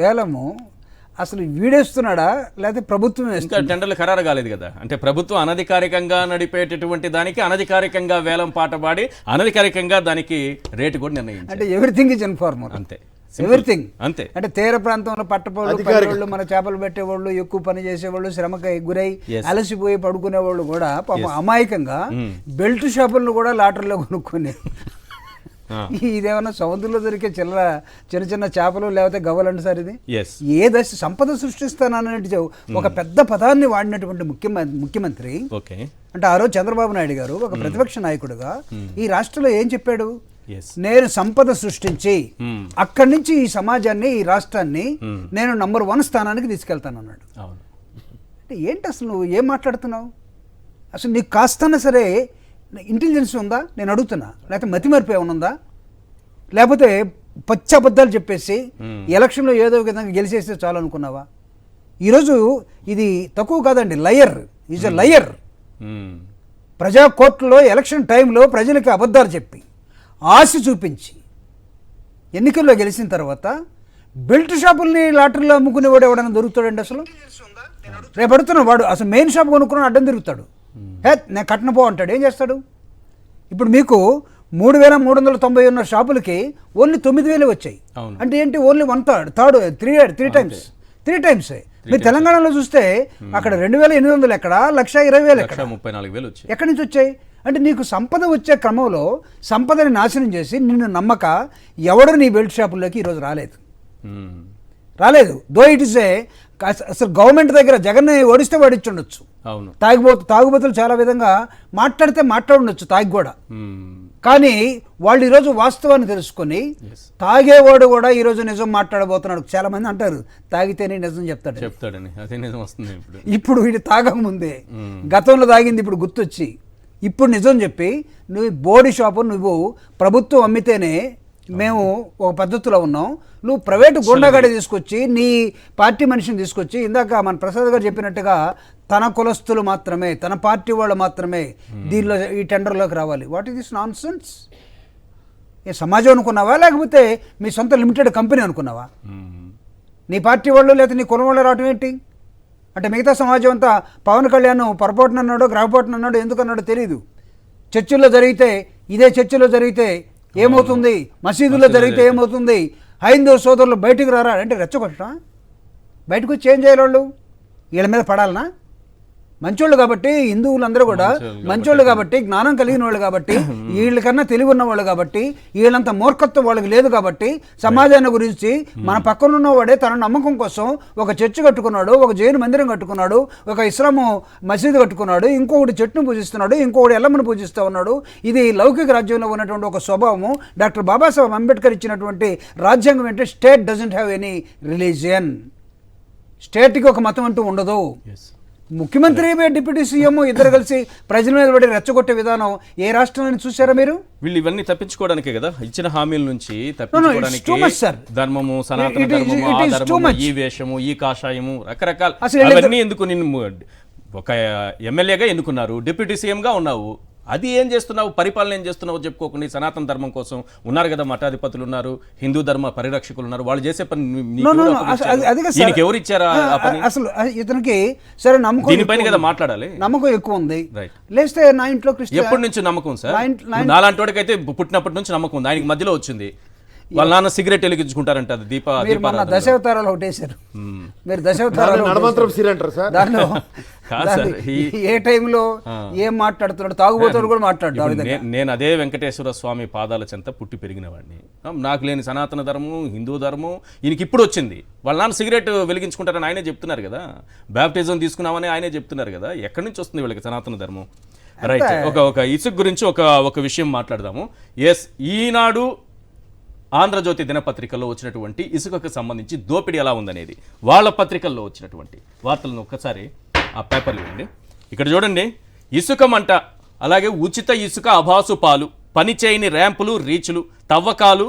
వేలము అసలు వీడేస్తున్నాడా లేకపోతే ప్రభుత్వం? ఇంకా టెండర్లు ఖరారు కాలేదు కదా. అంటే ప్రభుత్వం అనధికారికంగా నడిపేటటువంటి దానికి అనధికారికంగా వేలం పాట పాడి అనధికారికంగా దానికి రేటు కూడా నిర్ణయించారు. అంటే ఎవ్రీథింగ్ ఇస్ ఇన్ఫార్మల్, అంతే, ఎవ్రీథింగ్ అంతే. అంటే తీర ప్రాంతంలో పట్టపోళ్ళు, మన చేపలు పెట్టేవాళ్ళు, ఎక్కువ పని చేసేవాళ్ళు, శ్రమకి గురై అలసిపోయి పడుకునేవాళ్ళు కూడా పాపం అమాయకంగా బెల్ట్ షాపులను కూడా లాటరీలో కొనుక్కొని, ఇదేమన్నా సముద్రంలో దొరికే చిన్న చిన్న చేపలు లేకపోతే గవ్వలండి సార్ ఇది? ఏ దశ సంపద సృష్టిస్తానన్నట్టు ఒక పెద్ద పదాన్ని వాడినటువంటి ముఖ్యమంత్రి అంటే ఆ రోజు చంద్రబాబు నాయుడు గారు ఒక ప్రతిపక్ష నాయకుడుగా ఈ రాష్ట్రంలో ఏం చెప్పాడు? నేను సంపద సృష్టించి అక్కడి నుంచి ఈ సమాజాన్ని, ఈ రాష్ట్రాన్ని నేను నంబర్ 1 స్థానానికి తీసుకెళ్తాను అన్నాడు. అంటే ఏంటి అసలు నువ్వు ఏం మాట్లాడుతున్నావు? అసలు నీకు కాస్తన్నా సరే ఇంటెలిజెన్స్ ఉందా నేను అడుగుతున్నా? లేకపోతే మతిమరుపు ఏమైనా ఉందా? లేకపోతే పచ్చి అబద్ధాలు చెప్పేసి ఎలక్షన్లో ఏదో విధంగా గెలిచేస్తే చాలు అనుకున్నావా? ఈరోజు ఇది తక్కువ కాదండి, లయర్ ఈజ్ ఎ లయర్. ప్రజా కోర్టులో ఎలక్షన్ టైంలో ప్రజలకి అబద్ధాలు చెప్పి ఆశ చూపించి ఎన్నికల్లో గెలిచిన తర్వాత బెల్ట్ షాపుల్ని లాటరీలో అమ్ముకునేవాడు ఎవడైనా దొరుకుతాడండి? అసలు రేపు అడుగుతున్నాడు వాడు అసలు మెయిన్ షాప్ కొనుక్కున్నాడు అడ్డం తిరుగుతాడు, నేను కట్టనపో అంటాడు. ఏం చేస్తాడు? ఇప్పుడు మీకు 3,390 ఉన్న షాపులకి ఓన్లీ 9,000 వచ్చాయి. అంటే ఏంటి? Only 1/3 three times. మీరు తెలంగాణలో చూస్తే అక్కడ 2,800 ఎక్కడ, 1,20,000 ఎక్కడ, 34,000 వచ్చాయి. ఎక్కడి నుంచి వచ్చాయి? అంటే నీకు సంపద వచ్చే క్రమంలో సంపదని నాశనం చేసి నిన్ను నమ్మక ఎవడు నీ బెల్ట్ షాపుల్లోకి ఈరోజు రాలేదు. దో ఇట్ ఇస్ అసలు గవర్నమెంట్ దగ్గర జగన్ ఓడిస్తే వాడిచ్చుండొచ్చు, తాగుబోతులు చాలా విధంగా మాట్లాడితే మాట్లాడుండొచ్చు తాగి కూడా. కానీ వాళ్ళు ఈరోజు వాస్తవాన్ని తెలుసుకొని తాగేవాడు కూడా ఈరోజు నిజం మాట్లాడబోతున్నాడు. చాలా మంది అంటారు తాగితేనే నిజం చెప్తాడని. అదే నిజం వస్తుంది ఇప్పుడు వీడు తాగకముందే గతంలో తాగింది ఇప్పుడు గుర్తొచ్చి ఇప్పుడు నిజం చెప్పి నువ్వు బోడీ షాపు నువ్వు ప్రభుత్వం అమ్మితేనే మేము ఒక పద్ధతిలో ఉన్నాం, నువ్వు ప్రైవేటు గుండాగాడి తీసుకొచ్చి నీ పార్టీ మనిషిని తీసుకొచ్చి ఇందాక మన ప్రసాద్ గారు చెప్పినట్టుగా తన కులస్తులు మాత్రమే, తన పార్టీ వాళ్ళు మాత్రమే దీనిలో ఈ టెండర్లోకి రావాలి. What is this nonsense? ఏ సమాజం అనుకున్నావా లేకపోతే మీ సొంత లిమిటెడ్ కంపెనీ అనుకున్నావా? నీ పార్టీ వాళ్ళు లేకపోతే నీ కులం వాళ్ళు రావటం ఏంటి? అంటే మిగతా సమాజం అంతా పవన్ కళ్యాణ్ పొరపాటున అన్నాడో గ్రహపాటున అన్నాడో ఎందుకన్నాడో తెలియదు. చర్చిల్లో జరిగితే ఇదే చర్చిలో జరిగితే ఏమవుతుంది, మసీదులో జరిగితే ఏమవుతుంది, హైందవ సోదరులు బయటకు రారా అంటే రెచ్చగొట్టడం, బయటకు వచ్చి ఏం చేయాలి వాళ్ళు, వీళ్ళ మీద పడాలనా? మంచోళ్ళు కాబట్టి హిందువులందరూ కూడా మంచోళ్ళు కాబట్టి, జ్ఞానం కలిగిన వాళ్ళు కాబట్టి, వీళ్ళకన్నా తెలివి ఉన్న వాళ్ళు కాబట్టి, వీళ్ళంత మూర్ఖత్వం వాళ్ళకి లేదు కాబట్టి, సమాజాన్ని గురించి మన పక్కన ఉన్నవాడే తన నమ్మకం కోసం ఒక చర్చి కట్టుకున్నాడు, ఒక జైలు మందిరం కట్టుకున్నాడు, ఒక ఇస్లాము మసీదు కట్టుకున్నాడు, ఇంకొకటి చెట్టును పూజిస్తున్నాడు, ఇంకొకటి ఎల్లమ్మను పూజిస్తూ ఉన్నాడు. ఇది లౌకిక రాజ్యంలో ఉన్నటువంటి ఒక స్వభావము. డాక్టర్ బాబాసాహెబ్ అంబేద్కర్ ఇచ్చినటువంటి రాజ్యాంగం ఏంటంటే state doesn't have any religion, స్టేట్కి ఒక మతం అంటూ ఉండదు. ముఖ్యమంత్రి డిప్యూటీ సీఎం ఇద్దరు కలిసి ప్రజల మీద పడి రెచ్చగొట్టే విధానం ఏ రాష్ట్రంలో చూసారా మీరు? వీళ్ళు ఇవన్నీ తప్పించుకోవడానికే కదా, ఇచ్చిన హామీల నుంచి తప్పించుకోవడానికి ధర్మము, సనాతన ధర్మము, ఆ ధర్మము, ఈ వేషము, ఈ కాషాయము, రకరకాల అవన్నీ ఎందుకు? నిన్ను ఒక ఎమ్మెల్యేగా ఎన్నుకున్నారు, డిప్యూటీ సీఎంగా ఉన్నావు, అది ఏం చేస్తున్నావు, పరిపాలన ఏం చేస్తున్నావు చెప్పుకోకుండా సనాతన ధర్మం కోసం ఉన్నారు కదా, మఠాధిపతులు ఉన్నారు, హిందూ ధర్మ పరిరక్షకులు ఉన్నారు, వాళ్ళు చేసే పని ఎవరు ఇచ్చారా? అసలు ఇతనికి సరే నమ్మకం, దీనిపైన కదా మాట్లాడాలి, నమ్మకం ఎక్కువ ఉంది. లేస్తే నా ఇంట్లో ఎప్పటి నుంచి నమ్మకం సార్? నాలాంటి వాడికైతే పుట్టినప్పటి నుంచి నమ్మకం ఉంది, ఆయనకి మధ్యలో వచ్చింది. వాళ్ళ నాన్న సిగరెట్ వెలిగించుకుంటారంట, దశావతారాలు ఒకటేశారు మీరు, దశావతారాలు దానిలో ఏ టైంలో ఏం మాట్లాడుతున్నాడు, తాగుబోతాడు కూడా మాట్లాడు. నేను అదే వెంకటేశ్వర స్వామి పాదాల చెంత పుట్టి పెరిగిన వాడిని, నాకు లేని సనాతన ధర్మం, హిందూ ధర్మం ఈయనకి ఇప్పుడు వచ్చింది. వాళ్ళ నాన్న సిగరెట్ వెలిగించుకుంటారని ఆయనే చెప్తున్నారు కదా, బ్యాప్టిజం తీసుకున్నామని ఆయనే చెప్తున్నారు కదా, ఎక్కడి నుంచి వస్తుంది వీళ్ళకి సనాతన ధర్మం? రైట్, ఒక ఇసుక గురించి ఒక విషయం మాట్లాడదాము. ఎస్, ఈనాడు ఆంధ్రజ్యోతి దినపత్రికల్లో వచ్చినటువంటి ఇసుకకు సంబంధించి దోపిడీ ఎలా ఉందనేది, వాళ్ళ పత్రికల్లో వచ్చినటువంటి వార్తలను ఒక్కసారి ఆ పేపర్లు ఇవ్వండి. ఇక్కడ చూడండి, ఇసుక మంట, అలాగే ఉచిత ఇసుక అభాసు పాలు, పనిచేయని ర్యాంపులు, రీచులు, తవ్వకాలు,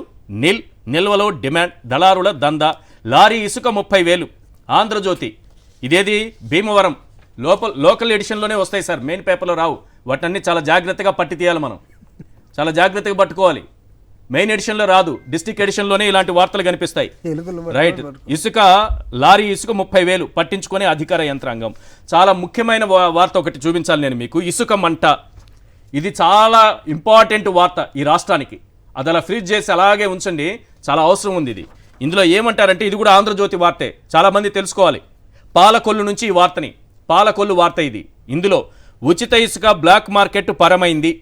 నిల్వలో డిమాండ్, దళారుల దందా, లారీ ఇసుక 30,000. ఆంధ్రజ్యోతి ఇదేది భీమవరం లోకల్ ఎడిషన్లోనే వస్తాయి సార్, మెయిన్ పేపర్లో రావు. వాటన్ని చాలా జాగ్రత్తగా పట్టి తీయాలి, మనం చాలా జాగ్రత్తగా పట్టుకోవాలి. మెయిన్ ఎడిషన్లో రాదు, డిస్ట్రిక్ట్ ఎడిషన్లోనే ఇలాంటి వార్తలు కనిపిస్తాయి. రైట్, ఇసుక లారీ ఇసుక 30,000 పట్టించుకునే అధికార యంత్రాంగం. చాలా ముఖ్యమైన వార్త ఒకటి చూపించాలి నేను మీకు, ఇసుక మంట. ఇది చాలా ఇంపార్టెంట్ వార్త ఈ రాష్ట్రానికి, అది అలా ఫ్రీజ్ చేసి అలాగే ఉంచండి, చాలా అవసరం ఉంది ఇది. ఇందులో ఏమంటారంటే, ఇది కూడా ఆంధ్రజ్యోతి వార్తే, చాలామంది తెలుసుకోవాలి. పాలకొల్లు నుంచి ఈ వార్తని, పాలకొల్లు వార్త ఇది. ఇందులో ఉచిత ఇసుక బ్లాక్ మార్కెట్ పరమైంది.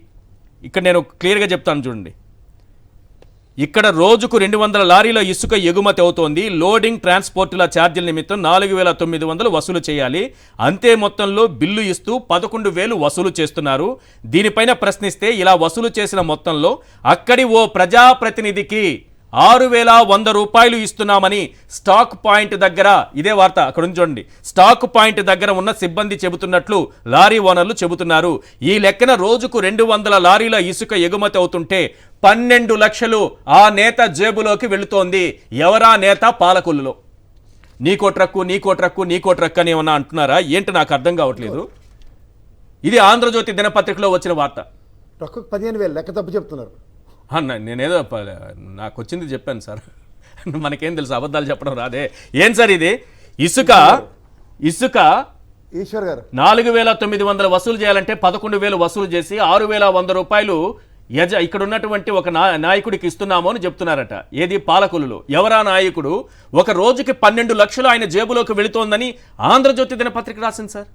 ఇక్కడ నేను క్లియర్గా చెప్తాను చూడండి, ఇక్కడ రోజుకు 200 లారీల ఇసుక ఎగుమతి అవుతోంది. లోడింగ్ ట్రాన్స్పోర్టుల ఛార్జీల నిమిత్తం 4,900 వసూలు చేయాలి. అంతే మొత్తంలో బిల్లు ఇస్తూ 11,000 వసూలు చేస్తున్నారు. దీనిపైన ప్రశ్నిస్తే, ఇలా వసూలు చేసిన మొత్తంలో అక్కడి ఓ ప్రజాప్రతినిధికి 6,100 రూపాయలు ఇస్తున్నామని స్టాక్ పాయింట్ దగ్గర, ఇదే వార్త అక్కడ చూడండి, స్టాక్ పాయింట్ దగ్గర ఉన్న సిబ్బంది చెబుతున్నట్లు లారీ ఓనర్లు చెబుతున్నారు. ఈ లెక్కన రోజుకు 200 లారీల ఇసుక ఎగుమతి అవుతుంటే 12 లక్షలు ఆ నేత జేబులోకి వెళుతోంది. ఎవరా నేత? పాలకొల్లులో. నీకో ట్రక్కు అని ఏమన్నా అంటున్నారా ఏంటి? నాకు అర్థం కావట్లేదు. ఇది ఆంధ్రజ్యోతి దినపత్రికలో వచ్చిన వార్త. ట్రక్కు 15,000 లెక్క తప్పు చెప్తున్నారు. నేనేదో నాకు వచ్చింది చెప్పాను సార్, మనకేం తెలుసు, అబద్ధాలు చెప్పడం రాదే. ఏం సార్ ఇది? ఇసుక ఈశ్వర్ గారు 4,900 వసూలు చేయాలంటే 11,000 వసూలు చేసి 6,100 రూపాయలు ఇక్కడ ఉన్నటువంటి ఒక నాయకుడికి ఇస్తున్నాము అని చెప్తున్నారట. ఏది? పాలకొల్లులో. ఎవరా నాయకుడు? ఒక రోజుకి 12 లక్షలు ఆయన జేబులోకి వెళుతోందని ఆంధ్రజ్యోతి దినపత్రిక రాసింది సార్.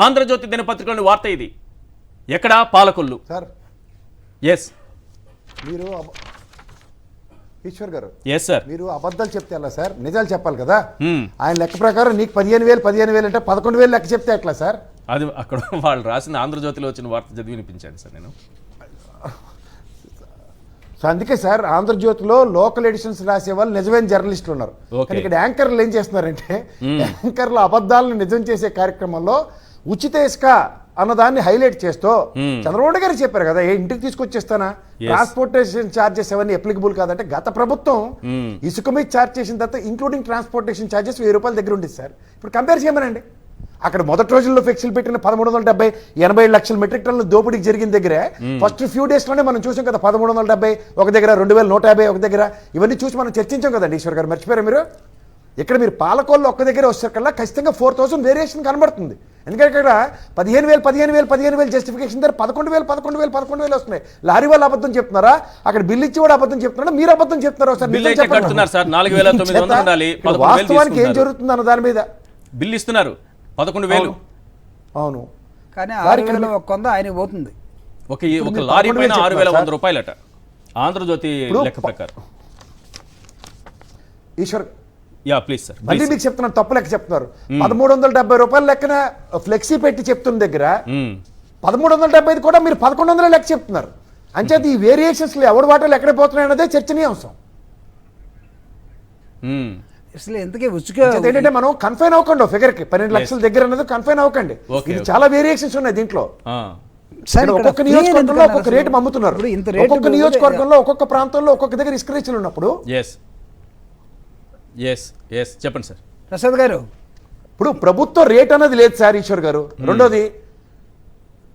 ఆంధ్రజ్యోతి దినపత్రికలోని వార్త ఇది. ఎక్కడ? పాలకొల్లు సార్. ఎస్, మీరు ఈశ్వర్ గారు, ఎస్ సార్, మీరు అబద్ధాలు చెప్తే ఎలా సార్? నిజాలు చెప్పాలి కదా. ఆయన లెక్క ప్రకారం నీకు 15,000 అంటే 11,000 లెక్క చెప్తే ఎట్లా సార్? అది అక్కడ వాళ్ళు రాసిన ఆంధ్రజ్యోతిలో వచ్చిన వార్త చదివి వినిపించాను సార్ నేను. సో అందుకే సార్, ఆంధ్రజ్యోతిలో లోకల్ ఎడిషన్స్ రాసే వాళ్ళు నిజమైన జర్నలిస్టులు ఉన్నారు. కానీ ఇక్కడ యాంకర్లు ఏం చేస్తున్నారంటే, యాంకర్లు అబద్ధాలను నిజం చేసే కార్యక్రమంలో ఉచిత ఇసుక అన్నదాన్ని హైలైట్ చేస్తూ, చంద్రబాబు గారు చెప్పారు కదా, ఇంటికి తీసుకొచ్చేస్తానా, ట్రాన్స్పోర్టేషన్ ఛార్జెస్ అవన్నీ అప్లికబుల్ కాదంటే, గత ప్రభుత్వం ఇసుక మీద ఛార్జ్ చేసిన తర్వాత ఇంక్లూడింగ్ ట్రాన్స్పోర్టేషన్ ఛార్జెస్ 1000 రూపాయల దగ్గర ఉండేది సార్. ఇప్పుడు కంపేర్ చేయమనండి. అక్కడ మొదటి రోజుల్లో ఫిక్స్లు పెట్టిన 1,370 లక్షల మెట్రిక్ టన్నుల దోపిడీకి జరిగిన దగ్గరే ఫస్ట్ ఫ్యూ డేస్ లోనే మనం చూసాం కదా. 1,370 ఒక దగ్గర, 2,150 ఒక దగ్గర, ఇవన్నీ చూసి మనం చర్చించాం కదండి ఈశ్వర్ గారు, మర్చిపోయారా మీరు? ఇక్కడ మీరు పాలకోళ్ళు ఒక్క దగ్గర వచ్చేకల్లా ఖచ్చితంగా 4,000 వేరియేషన్ కనబడుతుంది. ఎందుకంటే ఇక్కడ 15,000 జస్టిఫికేషన్ దగ్గర 11,000 వస్తున్నాయి. లారీ వాళ్ళు అబద్ధం చెప్తున్నారా, అక్కడ బిల్లు ఇచ్చి కూడా అబద్ధం చెప్తున్నారా, మీరు అబద్ధం చెప్తున్నారా? సార్ బిల్లు అయితే కడుతున్నారు సార్, 4,900 ఉండాలి, 11,000 వాస్తవానికి ఏం జరుగుతుంది అన్న దాని మీద బిల్లు ఇస్తున్నారు 11,000. అవును, కానీ 6,000 ఒక కొంద ఆయన పోతుంది. ఒక లారీ పైన 6,100 రూపాయలట ఆంధ్రజ్యోతి లెక్క ప్రకారం. Eshwar yeah please sir. మళ్ళీ మీకు చెప్తున్నాను, తప్పు లెక్క చెప్తున్నారు. 1,370 రూపాయల లెక్కన ఫ్లెక్సీ పెట్టి చెప్తున్న దగ్గర 1,370 కూడా మీరు 1,100 లెక్క చెప్తున్నారు. అంచేది ఈ వేరియేషన్స్ ఎవరి వాటాలు ఎక్కడ పోతున్నాయి అన్నదే చర్చనీయాంశం. అసలు ఎందుకే ఏంటంటే మనం కన్ఫైన్ అవ్వకండి ఫిగర్ కి 12 లక్షల దగ్గర అన్నది కన్ఫైన్ అవ్వకండి. ఇది చాలా వేరియేషన్స్ ఉన్నాయి దీంట్లో. ఒక్కొక్క నియోజకవర్గంలో ఒక్కొక్క రేటు అమ్ముతున్నారు. ఒక్కొక్క నియోజకవర్గంలో ఒక్కొక్క ప్రాంతంలో ఒక్కొక్క దగ్గర ఇసుక రేట్లు ఉన్నప్పుడు చెప్పండి సార్ ప్రసాద్ గారు. ఇప్పుడు ప్రభుత్వ రేట్ అనేది లేదు సార్ ఈశ్వర్ గారు. రెండోది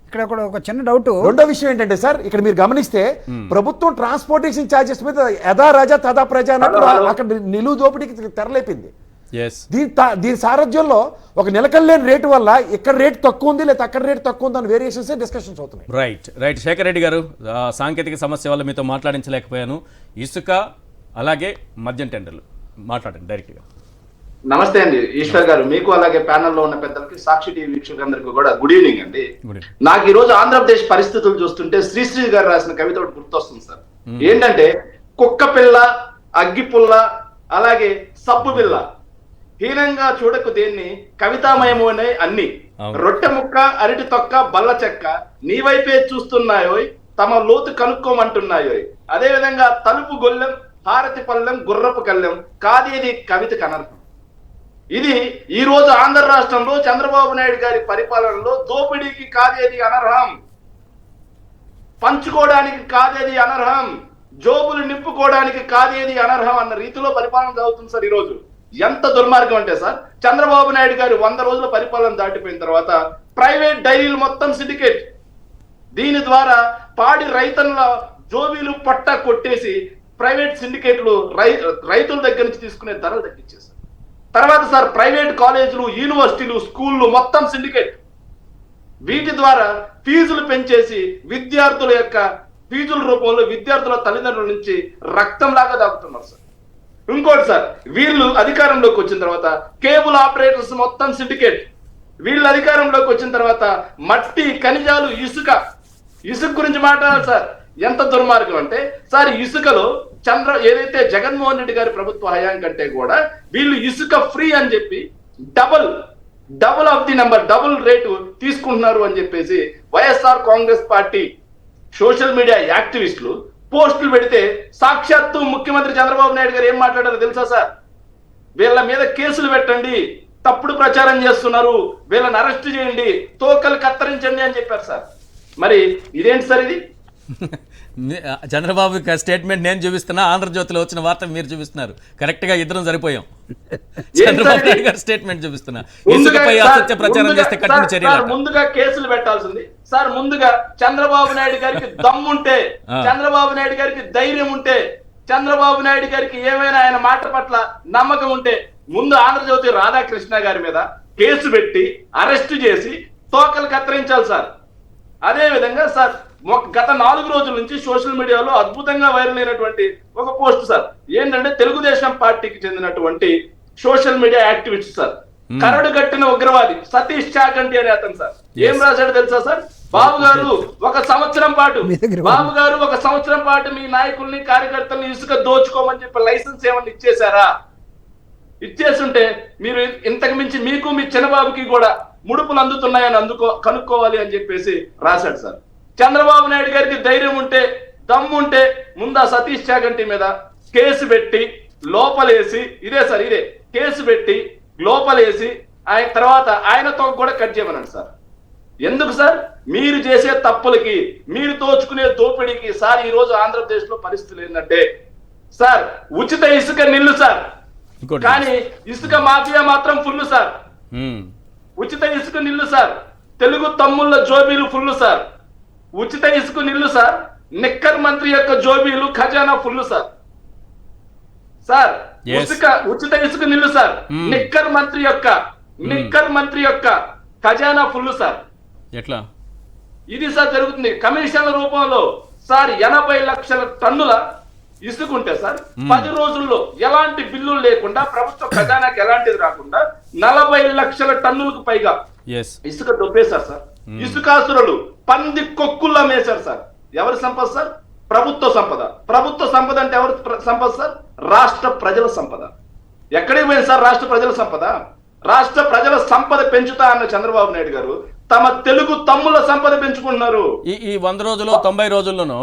ఇక్కడ కూడా ఒక చిన్న డౌట్. రెండో విషయం ఏంటంటే సార్, ఇక్కడ మీరు గమనిస్తే ప్రభుత్వం ట్రాన్స్పోర్టేషన్ ఛార్జెస్ మీద యథా రాజా తదా ప్రజ అన్నట్టు అక్కడ నిలువు దోపిడీకి తెరలేపింది. దీని సారథ్యంలో ఒక నిలకడలేని రేటు వల్ల ఇక్కడ రేటు తక్కువ ఉంది లేదా అక్కడ రేటు తక్కువ ఉంది అని వేరియేషన్స్ డిస్కషన్స్ అవుతున్నాయి. రైట్ శేఖర్ రెడ్డి గారు, సాంకేతిక సమస్య వల్ల మీతో మాట్లాడించలేకపోయాను. ఇసుక అలాగే మద్యం టెండర్లు మాట్లాడండి డైరెక్ట్గా. నమస్తే అండి ఈశ్వర్ గారు, మీకు అలాగే ప్యానెల్లో ఉన్న పెద్దలకి, సాక్షి టీవీ వీక్షకులందరికీ కూడా గుడ్ ఈవినింగ్ అండి. నాకు ఈ రోజు ఆంధ్రప్రదేశ్ పరిస్థితులు చూస్తుంటే శ్రీశ్రీ గారు రాసిన కవిత ఒకటి గుర్తొస్తుంది సార్. ఏంటంటే కుక్క పిల్ల, అగ్గి పుల్ల, అలాగే సబ్బు పిల్ల, హీనంగా చూడకు దేన్ని, కవితామయము అనే అన్ని, రొట్టె ముక్క, అరటి తొక్క, బల్ల చెక్క, నీ వైపే చూస్తున్నాయోయ్, తమ లోతు కనుక్కోమంటున్నాయోయ్. అదే విధంగా తలుపు గొల్లెం, హారతి పల్లెం, గుర్రపు కళ్ళెం, కాదేది కవిత కనర్హం. ఇది ఈ రోజు ఆంధ్ర రాష్ట్రంలో చంద్రబాబు నాయుడు గారి పరిపాలనలో దోపిడీకి కాదేది అనర్హం, పంచుకోవడానికి కాదేది అనర్హం, జోబులు నింపుకోవడానికి కాదేది అనర్హం అన్న రీతిలో పరిపాలన జరుగుతుంది సార్. ఈ రోజు ఎంత దుర్మార్గం అంటే సార్, చంద్రబాబు నాయుడు గారు 100 రోజుల పరిపాలన దాటిపోయిన తర్వాత ప్రైవేట్ డైరీలు మొత్తం సిండికేట్, దీని ద్వారా పాడి రైతుల జోబీలు పట్ట కొట్టేసి ప్రైవేట్ సిండికేట్లు రైతుల దగ్గర నుంచి తీసుకునే ధరలు తగ్గించేశారు. తర్వాత సార్ ప్రైవేట్ కాలేజీలు, యూనివర్సిటీలు, స్కూళ్ళు మొత్తం సిండికేట్, వీటి ద్వారా ఫీజులు పెంచేసి విద్యార్థుల యొక్క ఫీజుల రూపంలో విద్యార్థుల తల్లిదండ్రుల నుంచి రక్తం లాగా దాగుతున్నారు సార్. ఇంకోటి సార్, వీళ్ళు అధికారంలోకి వచ్చిన తర్వాత కేబుల్ ఆపరేటర్స్ మొత్తం సిండికేట్, వీళ్ళు అధికారంలోకి వచ్చిన తర్వాత మట్టి, ఖనిజాలు, ఇసుక గురించి మాట్లాడాలి సార్. ఎంత దుర్మార్గం అంటే సార్, ఇసుకలో ఏదైతే జగన్మోహన్ రెడ్డి గారి ప్రభుత్వ హయాం కంటే కూడా వీళ్ళు ఇసుక ఫ్రీ అని చెప్పి double of the number, double rate తీసుకుంటున్నారు అని చెప్పేసి YSR Congress party social media యాక్టివిస్టులు పోస్టులు పెడితే సాక్షాత్తు ముఖ్యమంత్రి చంద్రబాబు నాయుడు గారు ఏం మాట్లాడారో తెలుసా సార్? వీళ్ళ మీద కేసులు పెట్టండి, తప్పుడు ప్రచారం చేస్తున్నారు, వీళ్ళని అరెస్ట్ చేయండి, తోకలు కత్తిరించండి అని చెప్పారు సార్. మరి ఇదేంటి సార్ ఇది? చంద్రబాబు స్టేట్మెంట్ నేను చూపిస్తున్నా, ఆంధ్రజ్యోతిలో వచ్చిన వార్త మీరు చూపిస్తున్నారు. కరెక్ట్ గా ఇద్దరం సరిపోయాం. చంద్రబాబు నాయుడు గారు స్టేట్మెంట్ చూపిస్తున్నా, ఇసుకపై అసత్య ప్రచారం చేస్తే కఠిన చర్యలు. ముందుగా కేసులు పెట్టాల్సింది సార్. ముందుగా చంద్రబాబు నాయుడు గారికి దమ్ముంటే, చంద్రబాబు నాయుడు గారికి ధైర్యం ఉంటే, చంద్రబాబు నాయుడు గారికి ఏమైనా ఆయన మాట పట్ల నమ్మకం ఉంటే ముందు ఆంధ్రజ్యోతి రాధాకృష్ణ గారి మీద కేసు పెట్టి అరెస్ట్ చేసి తోకలు కత్తిరించాలి సార్. అదే విధంగా సార్ గత 4 రోజుల నుంచి సోషల్ మీడియాలో అద్భుతంగా వైరల్ అయినటువంటి ఒక పోస్ట్ సార్, ఏంటంటే తెలుగుదేశం పార్టీకి చెందినటువంటి సోషల్ మీడియా యాక్టివిస్ట్ సార్, కరడు కట్టిన ఉగ్రవాది సతీష్ చాగంటి అనే అతను సార్ ఏం రాశాడు తెలుసా సార్? బాబు గారు ఒక సంవత్సరం పాటు మీ నాయకుల్ని, కార్యకర్తల్ని ఇసుక దోచుకోమని చెప్పి లైసెన్స్ ఏమన్నా ఇచ్చేశారా? ఇచ్చేస్తుంటే మీరు ఇంతకు మించి మీకు మీ చిన్నబాబుకి కూడా ముడుపులు అందుతున్నాయని కనుక్కోవాలి అని చెప్పేసి రాశాడు సార్. చంద్రబాబు నాయుడు గారికి ధైర్యం ఉంటే, దమ్ము ఉంటే ముందు ఆ సతీష్ చాగంటి మీద కేసు పెట్టి లోపలేసి, కేసు పెట్టి లోపలేసి ఆయన తర్వాత ఆయనతో కూడా కట్ చేయమన్నాడు సార్. ఎందుకు సార్? మీరు చేసే తప్పులకి, మీరు దోచుకునే దోపిడీకి సార్ ఈ రోజు ఆంధ్రప్రదేశ్ లో పరిస్థితులు ఏంటంటే సార్, ఉచిత ఇసుక నిల్లు సార్, కానీ ఇసుక మాఫియా మాత్రం ఫుల్ సార్. ఉచిత ఇసుక నిల్లు సార్, తెలుగు తమ్ముళ్ళ జోబీలు ఫుల్ సార్. ఉచిత ఇసుక నిల్లు సార్, నిక్కర్ మంత్రి యొక్క జోబీలు ఖజానా ఫుల్ సార్. Yes. ఉచిత ఇసుక నిల్లు సార్. నిక్కర్ మంత్రి యొక్క ఖజానా ఫుల్ సార్. ఎట్లా? ఇది సార్ జరుగుతుంది కమిషన్ల రూపంలో సార్. 80 లక్షల టన్నుల ఇసుకుంటే సార్ 10 రోజుల్లో ఎలాంటి బిల్లులు లేకుండా ప్రభుత్వ ఖజానాకి ఎలాంటిది రాకుండా 40 లక్షల టన్నులకు పైగా ఇసుక దొబ్బేశారు సార్. ఇసుకాసురులు పంది కొక్కుల్లా మేశారు సార్. ఎవరి సంపద సార్? ప్రభుత్వ సంపద. ప్రభుత్వ సంపద అంటే ఎవరి సంపద సార్? రాష్ట్ర ప్రజల సంపద. ఎక్కడికి పోయింది సార్ రాష్ట్ర ప్రజల సంపద? రాష్ట్ర ప్రజల సంపద పెంచుతా అన్న చంద్రబాబు నాయుడు గారు తమ తెలుగు తమ్ముల సంపద పెంచుకుంటున్నారు. ఈ 100 రోజులు 90 రోజుల్లోనూ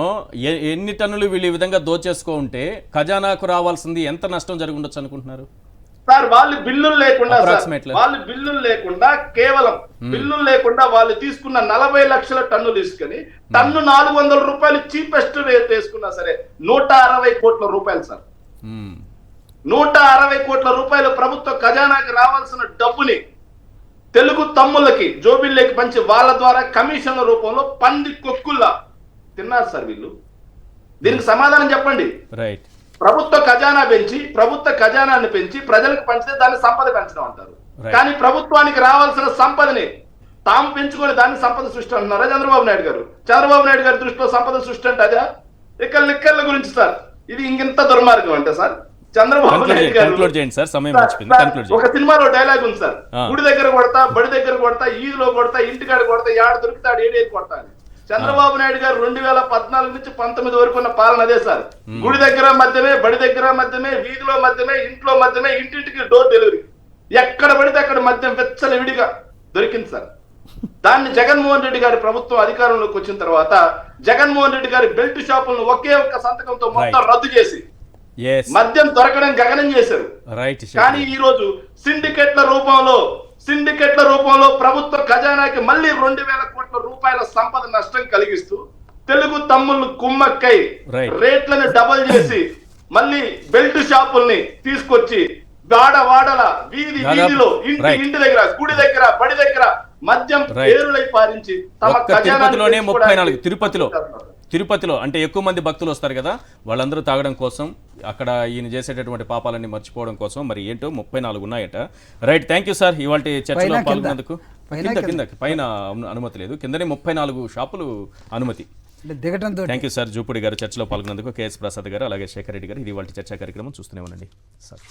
ఎన్ని టన్నులు వీళ్ళు ఈ విధంగా దోచేసుకో ఉంటే ఖజానాకు రావాల్సింది ఎంత నష్టం జరిగి ఉండొచ్చు అనుకుంటున్నారు సార్? వాళ్ళు బిల్లులు లేకుండా కేవలం బిల్లులు లేకుండా వాళ్ళు తీసుకున్న 40 లక్షల టన్నులు తీసుకొని టన్ను 400 రూపాయలు చీపెస్ట్ రేట్ వేసుకున్నా సరే 160 కోట్ల రూపాయలు సార్. 160 కోట్ల రూపాయలు ప్రభుత్వ ఖజానాకి రావాల్సిన డబ్బుని తెలుగు తమ్ముళ్ళకి జోబిళ్ళకి పంచి వాళ్ళ ద్వారా కమిషన్ల రూపంలో పంది కొక్కుల్లా తిన్నారు సార్ వీళ్ళు. దీనికి సమాధానం చెప్పండి. రైట్. ప్రభుత్వ ఖజానా పెంచి ప్రభుత్వ ఖజానాన్ని పెంచి ప్రజలకు పంచితే దాన్ని సంపద పెంచడం అంటారు. కానీ ప్రభుత్వానికి రావాల్సిన సంపదని తాము పెంచుకొని దాన్ని సంపద సృష్టి అంటున్నారా చంద్రబాబు నాయుడు గారు? చంద్రబాబు నాయుడు గారి దృష్టిలో సంపద సృష్టి అంటే అదే. ఇక్కడ లిక్కర్ల గురించి సార్ ఇది ఇంత దుర్మార్గం అంటే సార్ చంద్రబాబు నాయుడు గారు ఒక సినిమాలో డైలాగ్ ఉంది సార్. గుడి దగ్గర కొడతా, బడి దగ్గర కొడతా, ఈదులో కొడతా, ఇంటికాడ కొడతా, ఏడ దొరుకుతాడు ఏడేది కొడతా అని. చంద్రబాబు నాయుడు గారు 2014 నుంచి 19 వరకు ఉన్న పాలన అదే సార్. గుడి దగ్గర మధ్యమే, బడి దగ్గర మధ్యమే, వీధిలో మధ్యమే, ఇంట్లో మధ్యమే, ఇంటింటికి డోర్ డెలివరీ. ఎక్కడ పడితే అక్కడ మద్యం వెచ్చల విడిగా దొరికింది సార్. దాన్ని జగన్మోహన్ రెడ్డి గారి ప్రభుత్వం అధికారంలోకి వచ్చిన తర్వాత జగన్మోహన్ రెడ్డి గారి బెల్ట్ షాపులను ఒకే ఒక్క సంతకంతో మొత్తం రద్దు చేసి మద్యం దొరకడం గగనం చేశారు. కానీ ఈ రోజు సిండికేట్ల రూపంలో ప్రభుత్వ ఖజానాకి మళ్ళీ 2000 కోట్ల రూపాయల సంపద నష్టం కలిగిస్తూ తెలుగు తమ్ముళ్ళు కుమ్మక్కై రేట్లను డబల్ చేసి మళ్ళీ బెల్ట్ షాపుల్ని తీసుకొచ్చి వాడల వీధిలో ఇంటి దగ్గర, గుడి దగ్గర, బడి దగ్గర మద్యం పేరులై పారించి తమ తిరుపతిలోనే 34 తిరుపతిలో అంటే ఎక్కువ మంది భక్తులు వస్తారు కదా, వాళ్ళందరూ తాగడం కోసం, అక్కడ ఈయన చేసేటటువంటి పాపాలన్నీ మర్చిపోవడం కోసం మరి ఏంటో 34 ఉన్నాయట. రైట్, థ్యాంక్ యూ సార్ ఇవాళ చర్చలో పాల్గొన్నందుకు. కింద పైన అనుమతి లేదు, కిందనే 34 షాపులు అనుమతి. థ్యాంక్ యూ సార్ జూపూడి గారు చర్చలో పాల్గొన్నందుకు. కేఎస్ ప్రసాద్ గారు అలాగే శేఖర్ రెడ్డి గారు. ఇది ఇవాళ చర్చా కార్యక్రమం చూస్తూనే ఉండండి సార్.